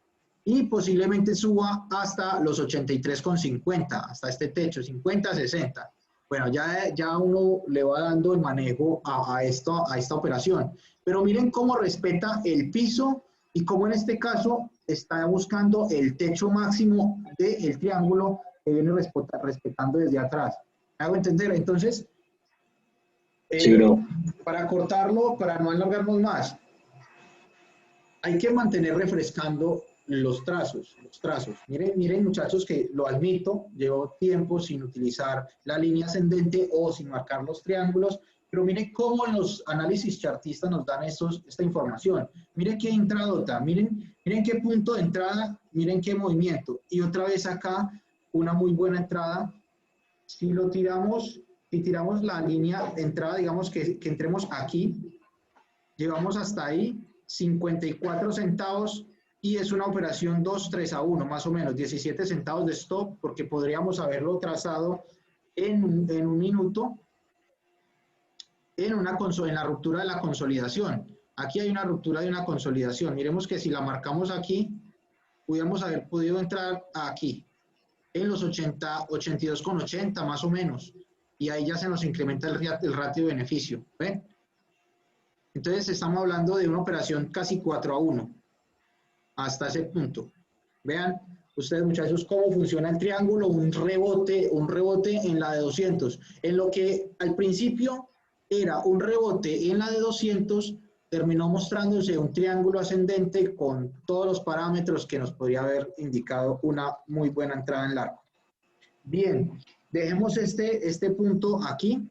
y posiblemente suba hasta los 83,50, hasta este techo, 50, 60. Bueno, ya uno le va dando el manejo a esta operación. Pero miren cómo respeta el piso y cómo en este caso está buscando el techo máximo del triángulo que viene respetando desde atrás. ¿Me hago entender? Entonces, Sí, bro. para cortarlo, para no alargarnos más, hay que mantener refrescando los trazos. Miren, muchachos, que lo admito, llevo tiempo sin utilizar la línea ascendente o sin marcar los triángulos, pero miren cómo los análisis chartistas nos dan esta información. Miren qué entradota, miren qué punto de entrada, miren qué movimiento. Y otra vez acá, una muy buena entrada. Si tiramos la línea de entrada, digamos que entremos aquí, llevamos hasta ahí 54 centavos y es una operación 2-3-1, más o menos, 17 centavos de stop, porque podríamos haberlo trazado en un minuto en la ruptura de la consolidación. Aquí hay una ruptura de una consolidación. Miremos que si la marcamos aquí, pudiéramos haber podido entrar aquí, en los 82,80 más o menos, y ahí ya se nos incrementa el ratio de beneficio. ¿Ven? Entonces estamos hablando de una operación casi 4-1 hasta ese punto. Vean ustedes, muchachos, cómo funciona el triángulo, un rebote en la de 200. En lo que al principio era un rebote en la de 200, terminó mostrándose un triángulo ascendente con todos los parámetros que nos podría haber indicado una muy buena entrada en largo. Bien, dejemos este punto aquí.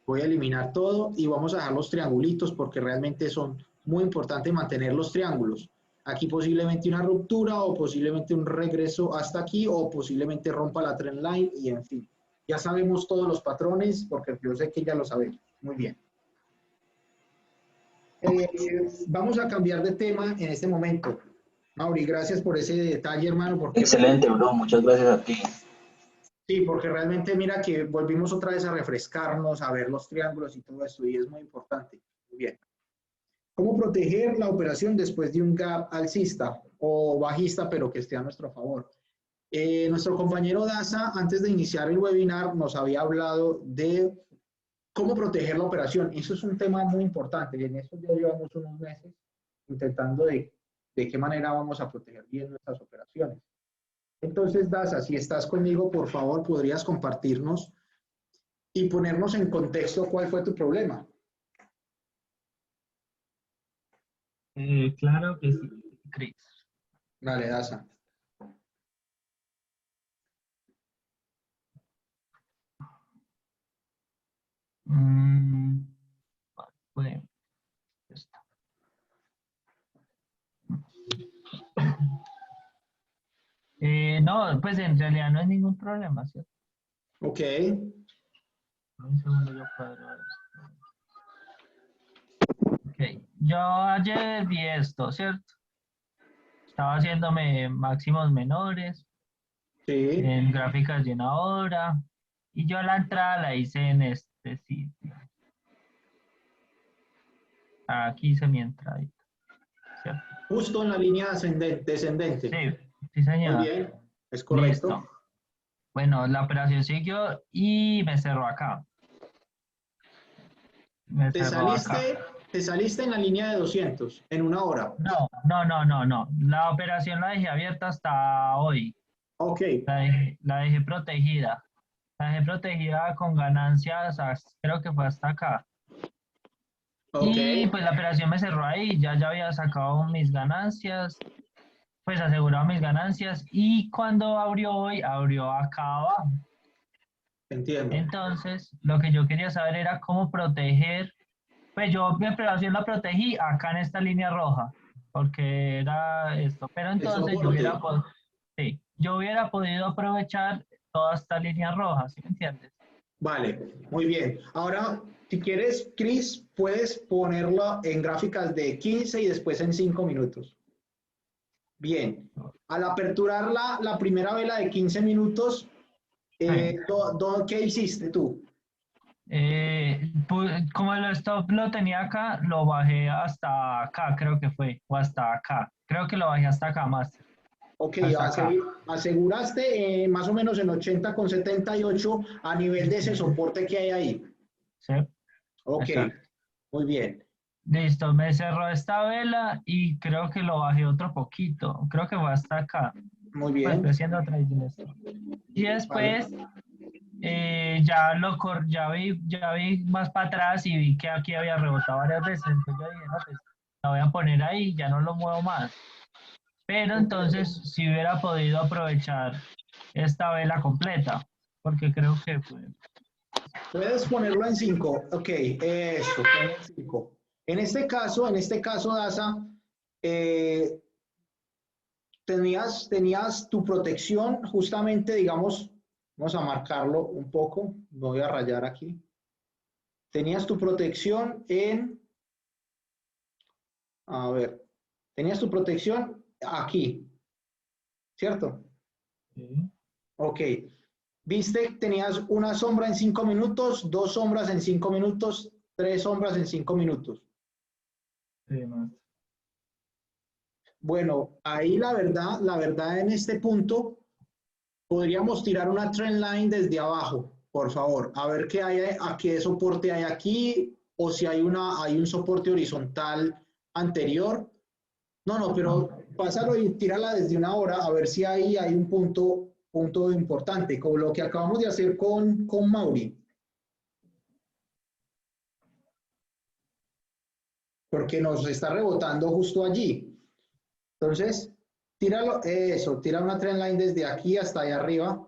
Voy a eliminar todo y vamos a dejar los triangulitos porque realmente son muy importantes mantener los triángulos. Aquí posiblemente una ruptura o posiblemente un regreso hasta aquí o posiblemente rompa la trend line y en fin. Ya sabemos todos los patrones porque yo sé que ya lo sabemos. Muy bien. Vamos a cambiar de tema en este momento. Mauri, gracias por ese detalle, hermano. Porque Excelente, bro. Muchas gracias a ti. sí, porque realmente mira que volvimos otra vez a refrescarnos, a ver los triángulos y todo esto, y es muy importante. Muy bien. ¿Cómo proteger la operación después de un gap alcista o bajista, pero que esté a nuestro favor? Nuestro compañero Daza, antes de iniciar el webinar, nos había hablado de cómo proteger la operación. Eso es un tema muy importante y en eso ya llevamos unos meses intentando de qué manera vamos a proteger bien nuestras operaciones. Entonces, Daza, si estás conmigo, por favor, podrías compartirnos y ponernos en contexto cuál fue tu problema. Claro que sí, Chris. Dale, Daza. Bueno, esto. No, pues en realidad no hay ningún problema, ¿cierto? Ok. Un segundo, yo cuadro esto. Ok, yo ayer vi esto, ¿cierto? Estaba haciéndome máximos menores Sí. en gráficas de una hora y yo la entrada la hice en este sitio. Aquí hice mi entradita, ¿cierto? Justo en la línea descendente. Sí, señor. Muy bien, es correcto. Listo. Bueno, la operación siguió y me cerró acá. Te saliste en la línea de 200 en una hora. No. La operación la dejé abierta hasta hoy. Ok. La dejé protegida. La dejé protegida con ganancias, creo que fue hasta acá. Okay. Y pues la operación me cerró ahí, ya había sacado mis ganancias, pues asegurado mis ganancias y cuando abrió hoy, abrió acá abajo. Entiendo. Entonces, lo que yo quería saber era cómo proteger, pues yo mi operación la protegí acá en esta línea roja, porque era esto, pero entonces yo hubiera podido aprovechar toda esta línea roja, ¿sí me entiendes? Vale, muy bien. Ahora Si quieres, Chris, puedes ponerlo en gráficas de 15 y después en 5 minutos. Bien. Al aperturar la primera vela de 15 minutos, ¿qué hiciste tú? Como el stop lo tenía acá, lo bajé hasta acá, creo que fue, o hasta acá. Creo que lo bajé hasta acá más. Ok, Hasta acá. aseguraste más o menos en 80,78 a nivel de ese soporte que hay ahí. ¿Sí? Ok, Exacto. muy bien. Listo, me cerró esta vela y creo que lo bajé otro poquito. Creo que fue hasta acá. Muy Pues bien. estoy haciendo trading esto. Y Vale. después ya vi más para atrás y vi que aquí había rebotado varias veces. Entonces yo dije, no, pues la voy a poner ahí, ya no lo muevo más. Pero entonces si hubiera podido aprovechar esta vela completa, porque creo que fue. Puedes ponerlo en 5. Ok, eso, ponlo en 5. En este caso, Daza, eh, tenías tu protección, justamente, digamos, vamos a marcarlo un poco, me voy a rayar aquí. Tenías tu protección a ver, tenías tu protección aquí, ¿cierto? Sí, Ok. Viste, tenías una sombra en 5 minutos, 2 sombras en 5 minutos, 3 sombras en 5 minutos. sí, más. Bueno, ahí la verdad en este punto, podríamos tirar una trend line desde abajo, por favor, a ver qué soporte hay aquí, o si hay un soporte horizontal anterior. No, pero pásalo y tírala desde una hora a ver si ahí hay un punto importante, como lo que acabamos de hacer con Mauri. Porque nos está rebotando justo allí. Entonces, tira una trend line desde aquí hasta allá arriba.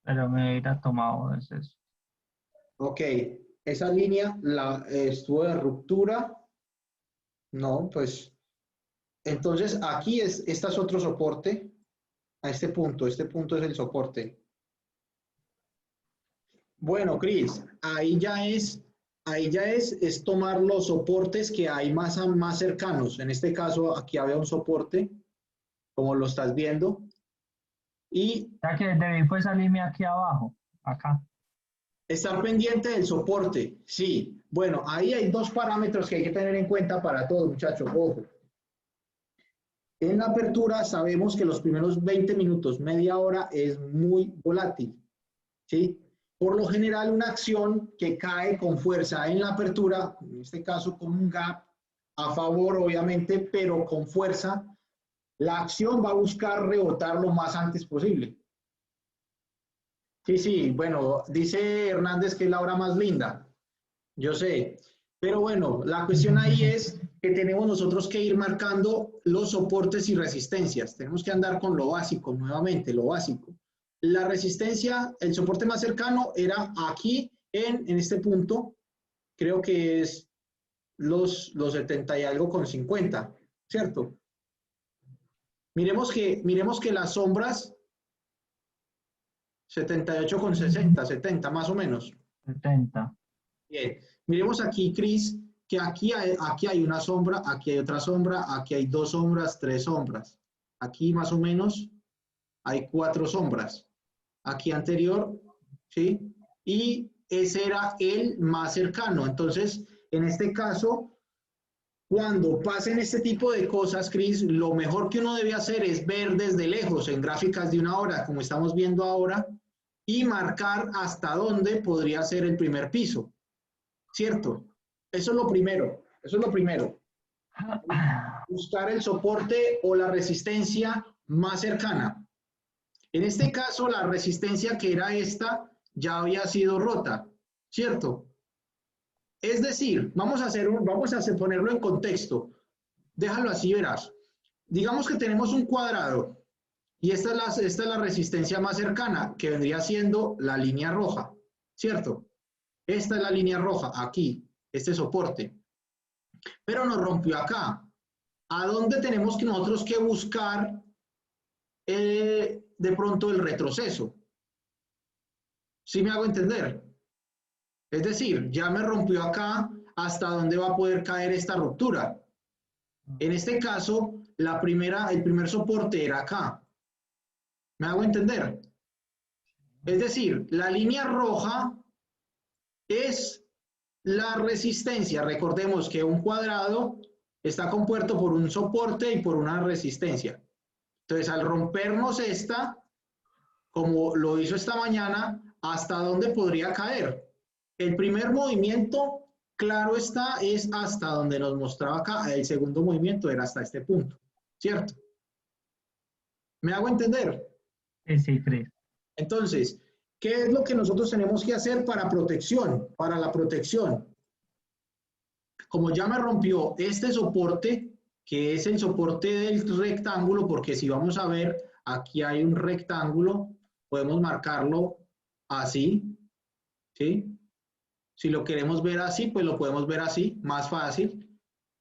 Pero me hubiera tomado eso. Ok, esa línea estuvo de ruptura. No, pues, entonces aquí este es otro soporte a este punto es el soporte. Bueno, Cris, ahí ya es tomar los soportes que hay más cercanos. En este caso, aquí había un soporte, como lo estás viendo, y O sea que debí pues salirme aquí abajo, acá. estar pendiente del soporte. Sí, bueno, ahí hay 2 parámetros que hay que tener en cuenta para todos, muchachos. Ojo. En la apertura sabemos que los primeros 20 minutos, media hora, es muy volátil. ¿Sí? Por lo general, una acción que cae con fuerza en la apertura, en este caso con un gap a favor, obviamente, pero con fuerza, la acción va a buscar rebotar lo más antes posible. Sí, sí, bueno, dice Hernández que es la hora más linda, yo sé, pero bueno, la cuestión ahí es que tenemos nosotros que ir marcando los soportes y resistencias, tenemos que andar con lo básico, nuevamente, lo básico. La resistencia, el soporte más cercano era aquí, en este punto, creo que es los 70 y algo con 50, ¿cierto? Miremos que las sombras 78 con 60, 70 más o menos. 70. Bien, miremos aquí, Cris, que aquí hay una sombra, aquí hay otra sombra, aquí hay 2 sombras, 3 sombras. Aquí más o menos hay 4 sombras. Aquí anterior, ¿sí? Y ese era el más cercano. Entonces, en este caso, cuando pasen este tipo de cosas, Cris, lo mejor que uno debe hacer es ver desde lejos, en gráficas de una hora, como estamos viendo ahora, y marcar hasta dónde podría ser el primer piso, ¿cierto? Eso es lo primero, eso es lo primero. Buscar el soporte o la resistencia más cercana. En este caso, la resistencia que era esta ya había sido rota, ¿cierto? Es decir, vamos a ponerlo en contexto. Déjalo así, verás. Digamos que tenemos un cuadrado y esta es la resistencia más cercana, que vendría siendo la línea roja, ¿cierto? Esta es la línea roja, aquí, este soporte. Pero nos rompió acá. ¿A dónde tenemos que nosotros que buscar de pronto el retroceso? ¿Sí me hago entender? Es decir, ya me rompió acá, ¿hasta dónde va a poder caer esta ruptura? En este caso, el primer soporte era acá. ¿Me hago entender? Es decir, la línea roja es la resistencia. Recordemos que un cuadrado está compuesto por un soporte y por una resistencia. Entonces, al rompernos esta, como lo hizo esta mañana, ¿hasta dónde podría caer? El primer movimiento, claro está, es hasta donde nos mostraba acá. El segundo movimiento era hasta este punto, ¿cierto? ¿Me hago entender? Sí, sí, Cris. Entonces, ¿qué es lo que nosotros tenemos que hacer para protección? Para la protección. Como ya me rompió este soporte, que es el soporte del rectángulo, porque si vamos a ver, aquí hay un rectángulo, podemos marcarlo así, ¿sí? Si lo queremos ver así, pues lo podemos ver así, más fácil.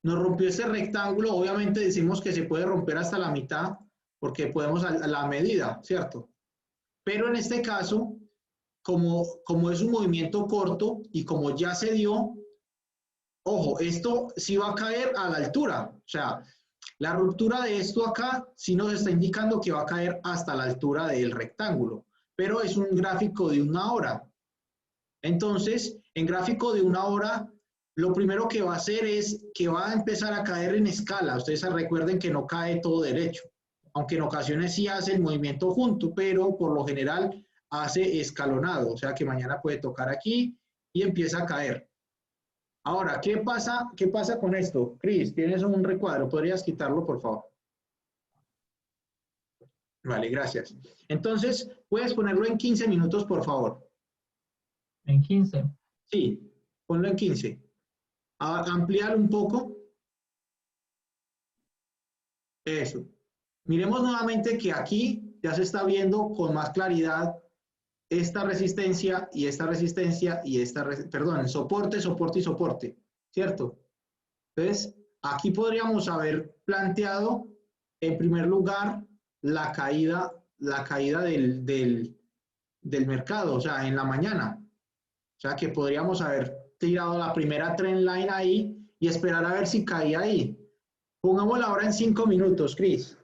Nos rompió este rectángulo, obviamente decimos que se puede romper hasta la mitad, porque podemos a la medida, ¿cierto? Pero en este caso, como es un movimiento corto y como ya se dio, ojo, esto sí va a caer a la altura. O sea, la ruptura de esto acá sí nos está indicando que va a caer hasta la altura del rectángulo, pero es un gráfico de 1 hora. Entonces, en gráfico de 1 hora, lo primero que va a hacer es que va a empezar a caer en escala. Ustedes recuerden que no cae todo derecho, aunque en ocasiones sí hace el movimiento junto, pero por lo general hace escalonado. O sea que mañana puede tocar aquí y empieza a caer. Ahora, ¿qué pasa con esto? Cris, tienes un recuadro, ¿podrías quitarlo, por favor? Vale, gracias. Entonces, ¿puedes ponerlo en 15 minutos, por favor? En 15. Sí, ponlo en 15. Ampliar un poco. Eso. Miremos nuevamente que aquí ya se está viendo con más claridad esta resistencia y esta resistencia y perdón, soporte, soporte y soporte, ¿cierto? Entonces, aquí podríamos haber planteado, en primer lugar, la caída del mercado, o sea, en la mañana. O sea, que podríamos haber tirado la primera trend line ahí y esperar a ver si caía ahí. Pongámosla ahora en 5 minutos, Cris.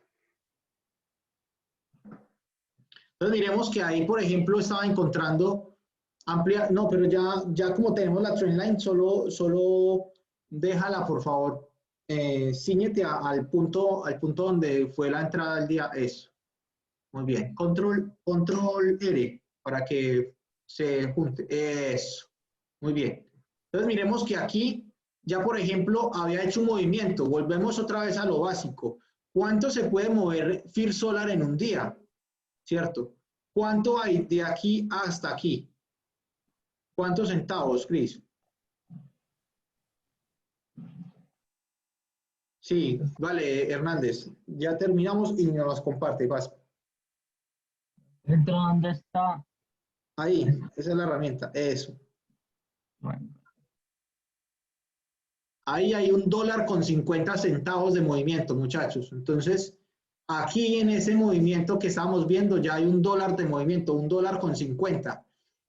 Entonces miremos que ahí, por ejemplo, estaba encontrando amplia, no, pero ya como tenemos la trend line, solo déjala, por favor. Cíñete al punto donde fue la entrada del día. Eso. Muy bien. Control R para que se junte. Eso. Muy bien. Entonces miremos que aquí ya, por ejemplo, había hecho un movimiento. Volvemos otra vez a lo básico. ¿Cuánto se puede mover First Solar en un día? ¿Cierto? ¿Cuánto hay de aquí hasta aquí? ¿Cuántos centavos, Cris? Sí, vale, Hernández. Ya terminamos y nos las comparte. Vas. ¿Dentro dónde está? Ahí, esa es la herramienta. Eso. Bueno. Ahí hay $1.50 de movimiento, muchachos. Entonces, aquí en ese movimiento que estamos viendo ya hay $1 de movimiento, $1.50.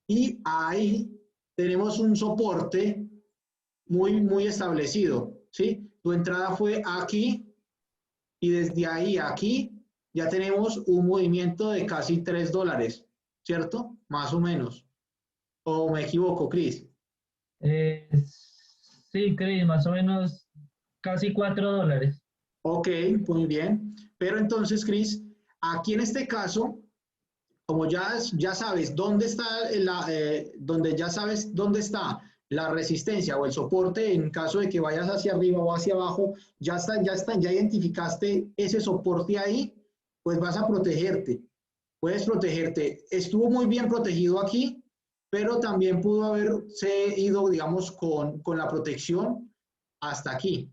Y ahí tenemos un soporte muy establecido, ¿sí? Tu entrada fue aquí y desde ahí a aquí ya tenemos un movimiento de casi $3, ¿cierto? Más o menos. ¿O me equivoco, Cris? Sí, Cris, más o menos casi $4. Ok, muy bien. Pero entonces, Cris, aquí en este caso, como ya sabes dónde está dónde está la resistencia o el soporte en caso de que vayas hacia arriba o hacia abajo, ya identificaste ese soporte ahí, pues vas a protegerte. Puedes protegerte. Estuvo muy bien protegido aquí, pero también pudo haberse ido, digamos, con la protección hasta aquí.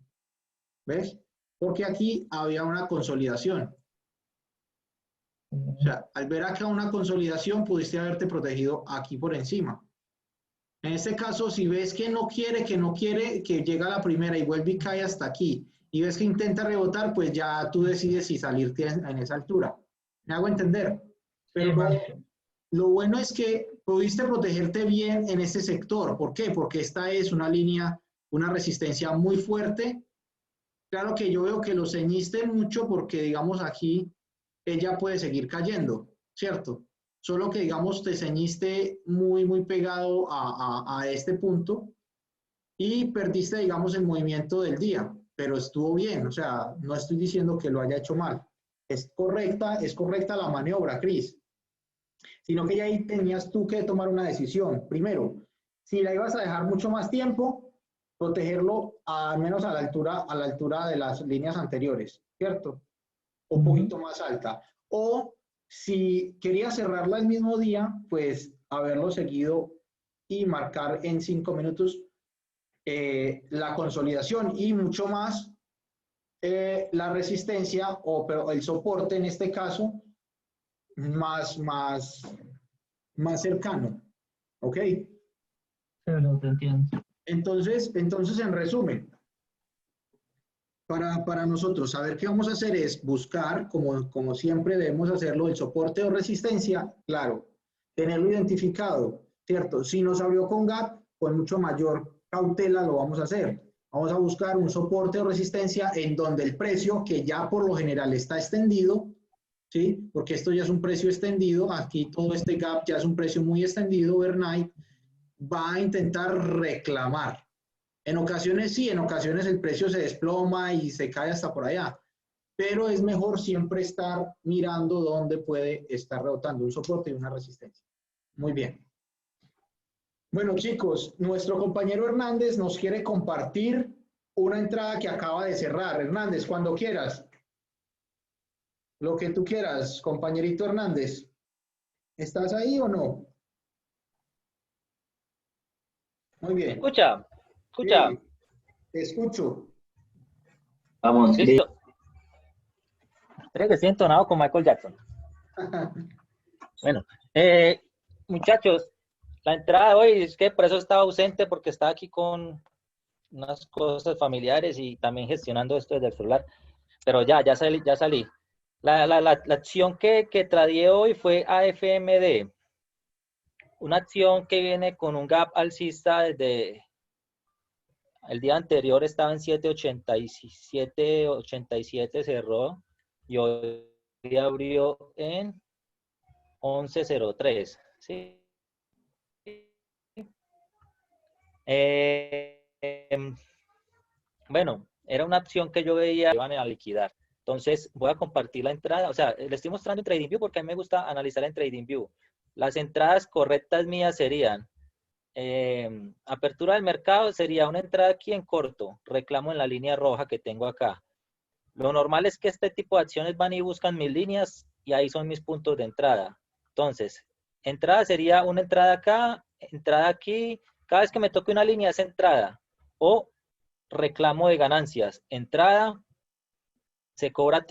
¿Ves? Porque aquí había una consolidación. O sea, al ver acá una consolidación, pudiste haberte protegido aquí por encima. En este caso, si ves que no quiere, que llega a la primera y vuelve y cae hasta aquí, y ves que intenta rebotar, pues ya tú decides si salirte en esa altura. ¿Me hago entender? Pero lo bueno es que pudiste protegerte bien en este sector. ¿Por qué? Porque esta es una línea, una resistencia muy fuerte. Claro que yo veo que lo ceñiste mucho porque, digamos, aquí ella puede seguir cayendo, ¿cierto? Solo que, digamos, te ceñiste muy pegado a este punto y perdiste, digamos, el movimiento del día, pero estuvo bien, o sea, no estoy diciendo que lo haya hecho mal. Es correcta la maniobra, Cris, sino que ya ahí tenías tú que tomar una decisión. Primero, si la ibas a dejar mucho más tiempo, protegerlo al menos a la altura de las líneas anteriores, ¿cierto? O un poquito más alta. O si querías cerrarla el mismo día, pues haberlo seguido y marcar en 5 minutos la consolidación y mucho más la resistencia pero el soporte en este caso más cercano. ¿Ok? Pero te entiendo. Entonces en resumen, para nosotros saber qué vamos a hacer es buscar, como siempre debemos hacerlo, el soporte o resistencia, claro, tenerlo identificado, ¿cierto? Si nos abrió con gap, con mucho mayor cautela lo vamos a hacer. Vamos a buscar un soporte o resistencia en donde el precio, que ya por lo general está extendido, ¿sí? Porque esto ya es un precio extendido, aquí todo este gap ya es un precio muy extendido, overnight, va a intentar reclamar. En ocasiones sí, en ocasiones el precio se desploma y se cae hasta por allá, pero es mejor siempre estar mirando dónde puede estar rebotando un soporte y una resistencia. Muy bien. Bueno, chicos, nuestro compañero Hernández nos quiere compartir una entrada que acaba de cerrar. Hernández, cuando quieras. Lo que tú quieras, compañerito Hernández. ¿Estás ahí o no? Muy bien. Escucha. Sí, te escucho. Vamos, Cris. Listo. Creo que estoy entonado con Michael Jackson. Bueno, muchachos, la entrada de hoy es que por eso estaba ausente, porque estaba aquí con unas cosas familiares y también gestionando esto desde el celular. Pero ya salí. La acción que tradeé hoy fue AFMD. Una acción que viene con un gap alcista desde el día anterior, estaba en 7.87 cerró y hoy abrió en 11.03. ¿Sí? Bueno, era una opción que yo veía que iban a liquidar. Entonces voy a compartir la entrada. O sea, le estoy mostrando en TradingView porque a mí me gusta analizar en TradingView. Las entradas correctas mías serían apertura del mercado, sería una entrada aquí en corto, reclamo en la línea roja que tengo acá. Lo normal es que este tipo de acciones van y buscan mis líneas y ahí son mis puntos de entrada. Entonces, entrada sería una entrada acá, entrada aquí. Cada vez que me toque una línea es entrada o reclamo de ganancias. Entrada, se cobra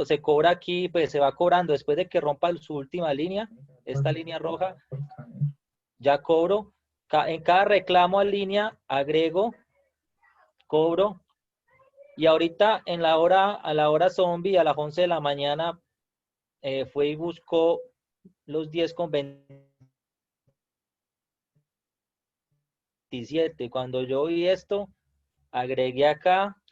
aquí, pues se va cobrando después de que rompa su última línea, esta línea roja, ya cobro. En cada reclamo a línea agrego, cobro. Y ahorita a la hora zombie, a las 11 de la mañana, fue y buscó los 10.27. Cuando yo vi esto, agregué acá,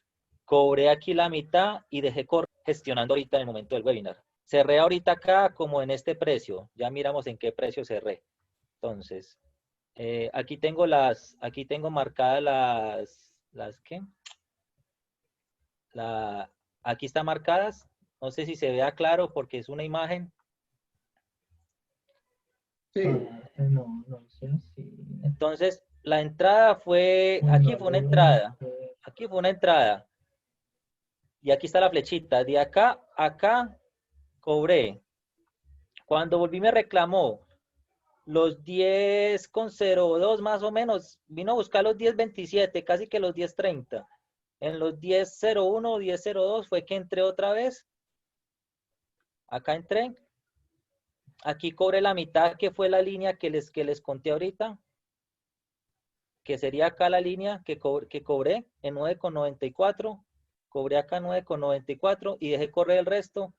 cobré aquí la mitad y dejé correr gestionando ahorita en el momento del webinar. Cerré ahorita acá como en este precio. Ya miramos en qué precio cerré. Entonces, aquí tengo marcadas ¿qué? Aquí están marcadas. No sé si se vea claro porque es una imagen. Sí. No sé si... Entonces, la entrada fue, aquí fue una entrada. Aquí fue una entrada. Y aquí está la flechita. De acá a acá cobré. Cuando volví me reclamó los 10.02 más o menos. Vino a buscar los 10.27, casi que los 10.30. En los 10.01, 10.02 fue que entré otra vez. Acá entré. Aquí cobré la mitad, que fue la línea que les conté ahorita. Que sería acá la línea que cobré en 9.94. Cobré acá 9.94 y dejé correr el resto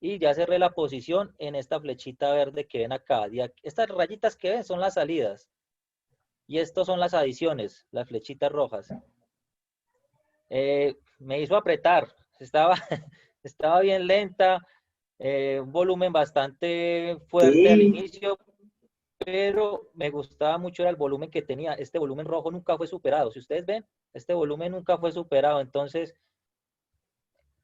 y ya cerré la posición en esta flechita verde que ven acá. Estas rayitas que ven son las salidas y estos son las adiciones, las flechitas rojas. Me hizo apretar, estaba, estaba bien lenta, un volumen bastante fuerte al Sí, inicio, pero me gustaba mucho era el volumen que tenía. Este volumen rojo nunca fue superado. Si ustedes ven, este volumen nunca fue superado. Entonces,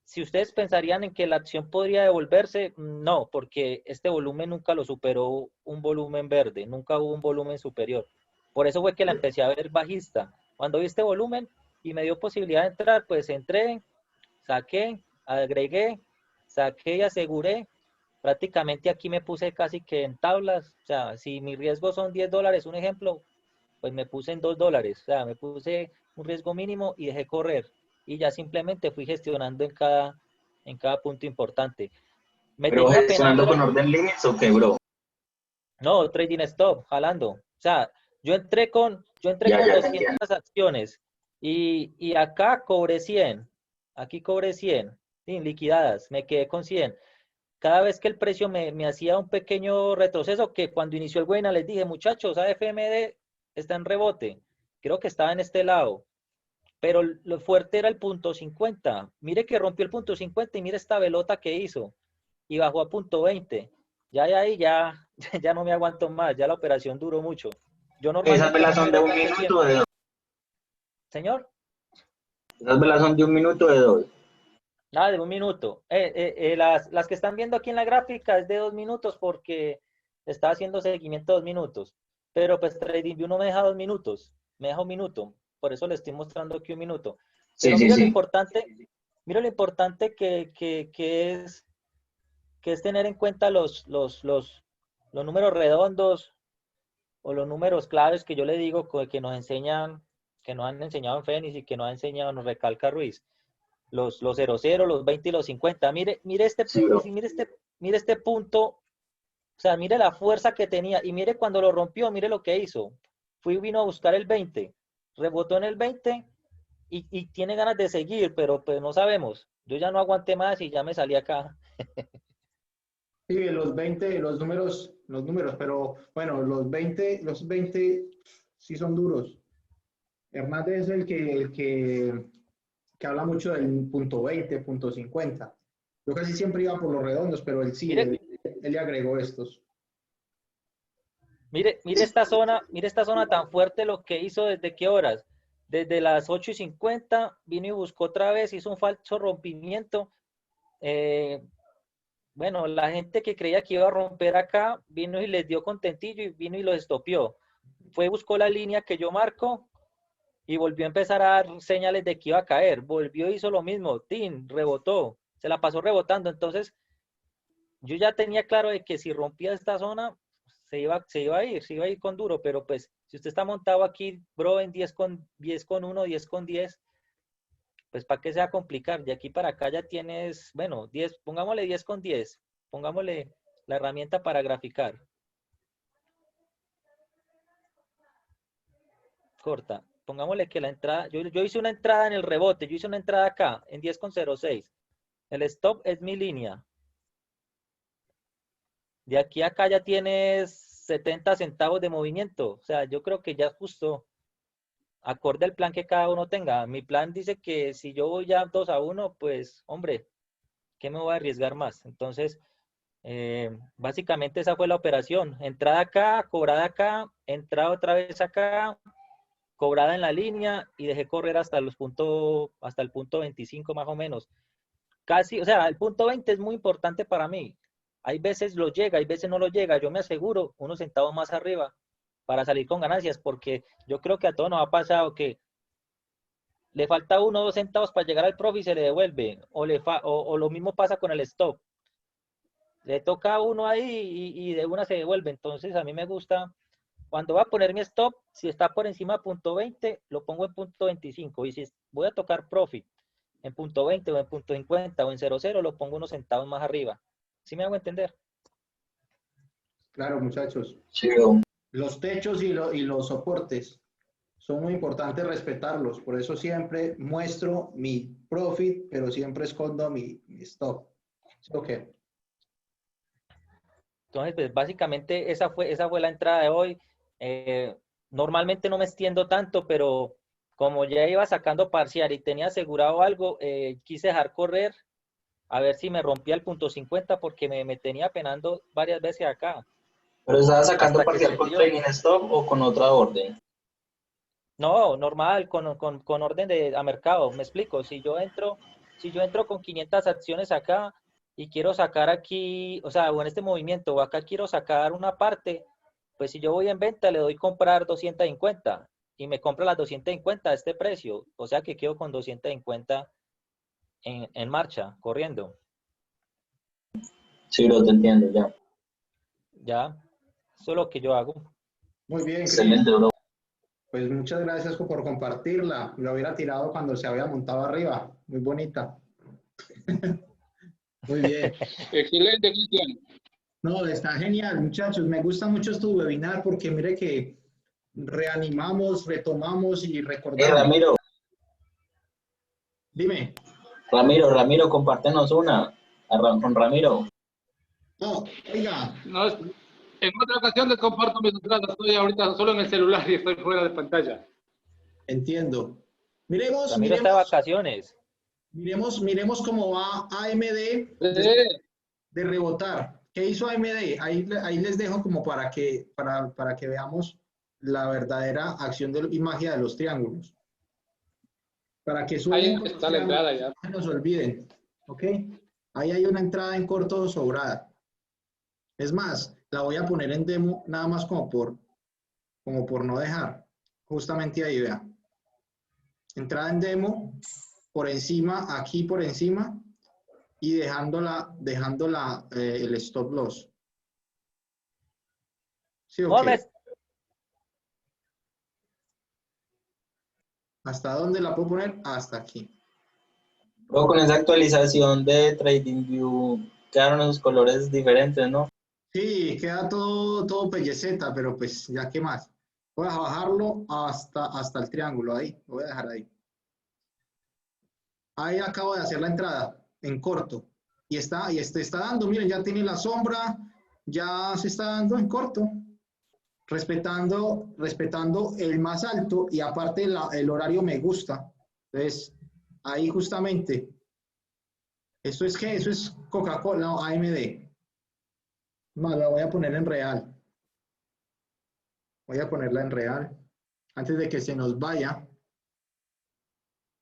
si ustedes pensarían en que la acción podría devolverse, no, porque este volumen nunca lo superó un volumen verde, nunca hubo un volumen superior. Por eso fue que la empecé a ver bajista. Cuando vi este volumen y me dio posibilidad de entrar, pues entré, saqué, agregué, saqué y aseguré. Prácticamente aquí me puse casi que en tablas. O sea, si mi riesgo son $10, un ejemplo, pues me puse en $2. O sea, me puse un riesgo mínimo y dejé correr. Y ya simplemente fui gestionando en cada punto importante. Me pero tenía pena gestionando con entrar. orden limits o qué, bro. No, trading stop, jalando. O sea, yo entré Ya, con ya te entiendo. 200 acciones y acá cobré 100. Aquí cobré 100, sí, liquidadas. Me quedé con 100. Cada vez que el precio me hacía un pequeño retroceso, que cuando inició el webinar les dije, muchachos, AFMD está en rebote. Creo que estaba en este lado. Pero lo fuerte era el punto 50. Mire que rompió el punto 50 y mire esta velota que hizo. Y bajó a punto 20. Ya de ahí ya no me aguanto más. Ya la operación duró mucho. Yo Esas normalmente velas no son de suelo un tanto minuto o tiempo. de dos. Señor, Esas velas son de un minuto o de dos. nada, de un minuto. Las que están viendo aquí en la gráfica es de 2 minutos porque estaba haciendo seguimiento 2 minutos. Pero pues TradingView no me deja 2 minutos. Me deja un minuto. Por eso le estoy mostrando aquí un minuto. Sí, Pero sí, sí. mira lo importante que es tener en cuenta los números redondos o los números claves que yo le digo que nos enseñan, que nos han enseñado en Fénix y que nos ha enseñado, nos recalca Ruiz. Los 00, los 20 y los 50. Sí, bro. Mire este punto, o sea, mire la fuerza que tenía y mire cuando lo rompió, mire lo que hizo. Vino a buscar el 20, rebotó en el 20 y tiene ganas de seguir, pero pues no sabemos. Yo ya no aguanté más y ya me salí acá. Sí, los 20, los números, pero bueno, los 20 sí son duros. Hernández es que habla mucho del punto 20, punto 50. Yo casi siempre iba por los redondos, pero él sí, Mire, él le agregó estos. mire esta zona tan fuerte lo que hizo desde qué horas. Desde las 8:50 vino y buscó otra vez, hizo un falso rompimiento. Bueno, la gente que creía que iba a romper acá vino y les dio contentillo y vino y lo estopió. Buscó la línea que yo marco y volvió a empezar a dar señales de que iba a caer. Volvió, hizo lo mismo, tin, rebotó, se la pasó rebotando. Entonces, yo ya tenía claro de que si rompía esta zona, se iba a ir con duro, pero pues si usted está montado aquí, bro, en 10 con 1, 10 con 10, pues para qué se va a complicar. De aquí para acá ya tienes, bueno, 10, pongámosle 10 con 10, pongámosle la herramienta para graficar. Corta. Pongámosle que la entrada, yo hice una entrada en el rebote, yo hice una entrada acá en 10,06. El stop es mi línea. De aquí a acá ya tienes 70 centavos de movimiento. O sea, yo creo que ya es justo acorde al plan que cada uno tenga. Mi plan dice que si yo voy ya 2-1, pues, hombre, ¿qué me voy a arriesgar más? Entonces, básicamente esa fue la operación. Entrada acá, entrada otra vez acá, cobrada en la línea y dejé correr hasta el punto 25 más o menos. Casi, o sea, el punto 20 es muy importante para mí. Hay veces lo llega, hay veces no lo llega. Yo me aseguro unos centavos más arriba para salir con ganancias, porque yo creo que a todos nos ha pasado que le falta 1 o 2 centavos para llegar al profit y se le devuelve, o lo mismo pasa con el stop. Le toca a uno ahí y de una se devuelve. Entonces a mí me gusta, cuando va a poner mi stop, si está por encima de punto 20, lo pongo en punto 25. Y si voy a tocar profit en punto 20 o en punto 50 o en 00, lo pongo unos centavos más arriba. ¿Sí me hago entender? Claro, muchachos. Sí, bro. Los techos y los soportes son muy importantes respetarlos. Por eso siempre muestro mi profit, pero siempre escondo mi stop. ¿Sí o qué? Entonces, pues básicamente esa fue la entrada de hoy. Normalmente no me extiendo tanto, pero como ya iba sacando parcial y tenía asegurado algo, quise dejar correr a ver si me rompía el punto 50 porque me tenía penando varias veces acá. ¿Pero estabas sacando Hasta que parcial con subió. trading stop o con otra orden? No, normal, con orden a mercado, me explico. Si yo entro con 500 acciones acá y quiero sacar aquí, o sea, o en este movimiento, o acá quiero sacar una parte, pues si yo voy en venta, le doy comprar 250 y me compra las 250 a este precio. O sea que quedo con 250 en marcha, corriendo. Sí, bro, te entiendo, ya. Ya, eso es lo que yo hago. Muy bien, Cris. Excelente, bro. Pues muchas gracias por compartirla. Lo hubiera tirado cuando se había montado arriba. Muy bonita. Muy bien. Excelente, Cristian. No, está genial, muchachos. Me gusta mucho este webinar porque mire que reanimamos, retomamos y recordamos. Ramiro, Dime. Ramiro, compártenos una. Con Ramiro. No, oiga. No, en otra ocasión les comparto mis entradas. Estoy ahorita solo en el celular y estoy fuera de pantalla. Entiendo. Miremos, Ramiro está de vacaciones. miremos cómo va AMD de rebotar. ¿Qué hizo AMD? Ahí les dejo como para que veamos la verdadera acción y magia de los triángulos. Para que Ahí suenen, está la entrada ya. no se nos olviden. ¿Ok? Ahí hay una entrada en corto sobrada. Es más, la voy a poner en demo nada más como por no dejar. Justamente ahí, vea. Entrada en demo, por encima, aquí por encima, y dejándola el stop loss. ¿Sí o qué? ¿Hasta dónde la puedo poner? Hasta aquí. Luego con esa actualización de TradingView quedaron los colores diferentes, ¿no? Sí, queda todo pelleceta, pero pues ya qué más. Voy a bajarlo hasta el triángulo ahí. Lo voy a dejar ahí. Ahí acabo de hacer la entrada en corto. Y está dando, miren, ya tiene la sombra, ya se está dando en corto. Respetando el más alto y aparte el horario me gusta. Entonces, ahí justamente. ¿Esto es qué? Eso es Coca-Cola, no, AMD. No, la voy a poner en real. Voy a ponerla en real. Antes de que se nos vaya.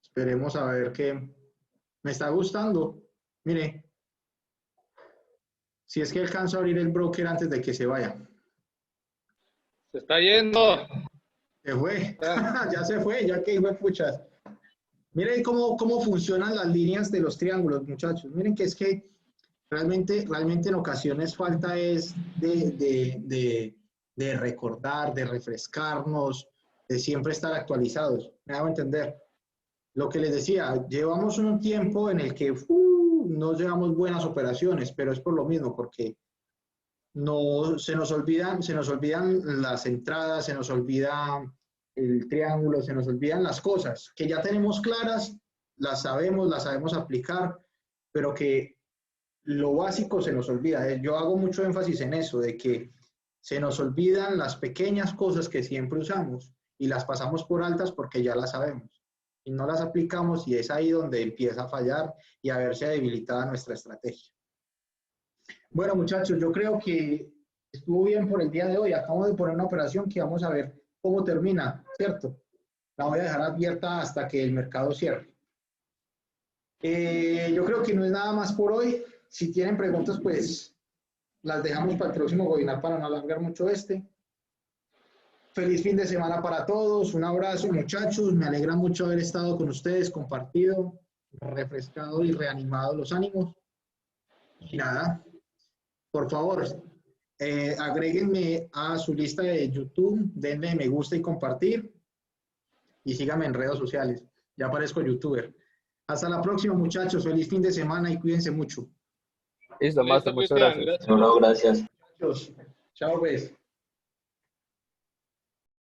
Esperemos a ver qué. Me está gustando. Mire. Si es que alcanzo a abrir el broker antes de que se vaya. Se está yendo. Se fue. Ya se fue, ya que fue puchas. Miren cómo funcionan las líneas de los triángulos, muchachos. Miren que es que realmente en ocasiones falta es de recordar, de refrescarnos, de siempre estar actualizados. Me hago entender. Lo que les decía, llevamos un tiempo en el que no llevamos buenas operaciones, pero es por lo mismo, porque no se nos olvidan las entradas, se nos olvida el triángulo, se nos olvidan las cosas que ya tenemos claras, las sabemos aplicar, pero que lo básico se nos olvida. Yo hago mucho énfasis en eso, de que se nos olvidan las pequeñas cosas que siempre usamos y las pasamos por altas porque ya las sabemos y no las aplicamos, y es ahí donde empieza a fallar y a verse debilitada nuestra estrategia. Bueno, muchachos, yo creo que estuvo bien por el día de hoy. Acabamos de poner una operación que vamos a ver cómo termina, ¿cierto? La voy a dejar abierta hasta que el mercado cierre. Yo creo que no es nada más por hoy. Si tienen preguntas, pues las dejamos para el próximo webinar para no alargar mucho este. Feliz fin de semana para todos. Un abrazo, muchachos. Me alegra mucho haber estado con ustedes, compartido, refrescado y reanimado los ánimos. Y nada, por favor, agréguenme a su lista de YouTube, denle me gusta y compartir, y síganme en redes sociales. Ya parezco youtuber. Hasta la próxima, muchachos. Feliz fin de semana y cuídense mucho. Listo, Master, muchas Cristian, gracias. No, gracias. Chao, pues.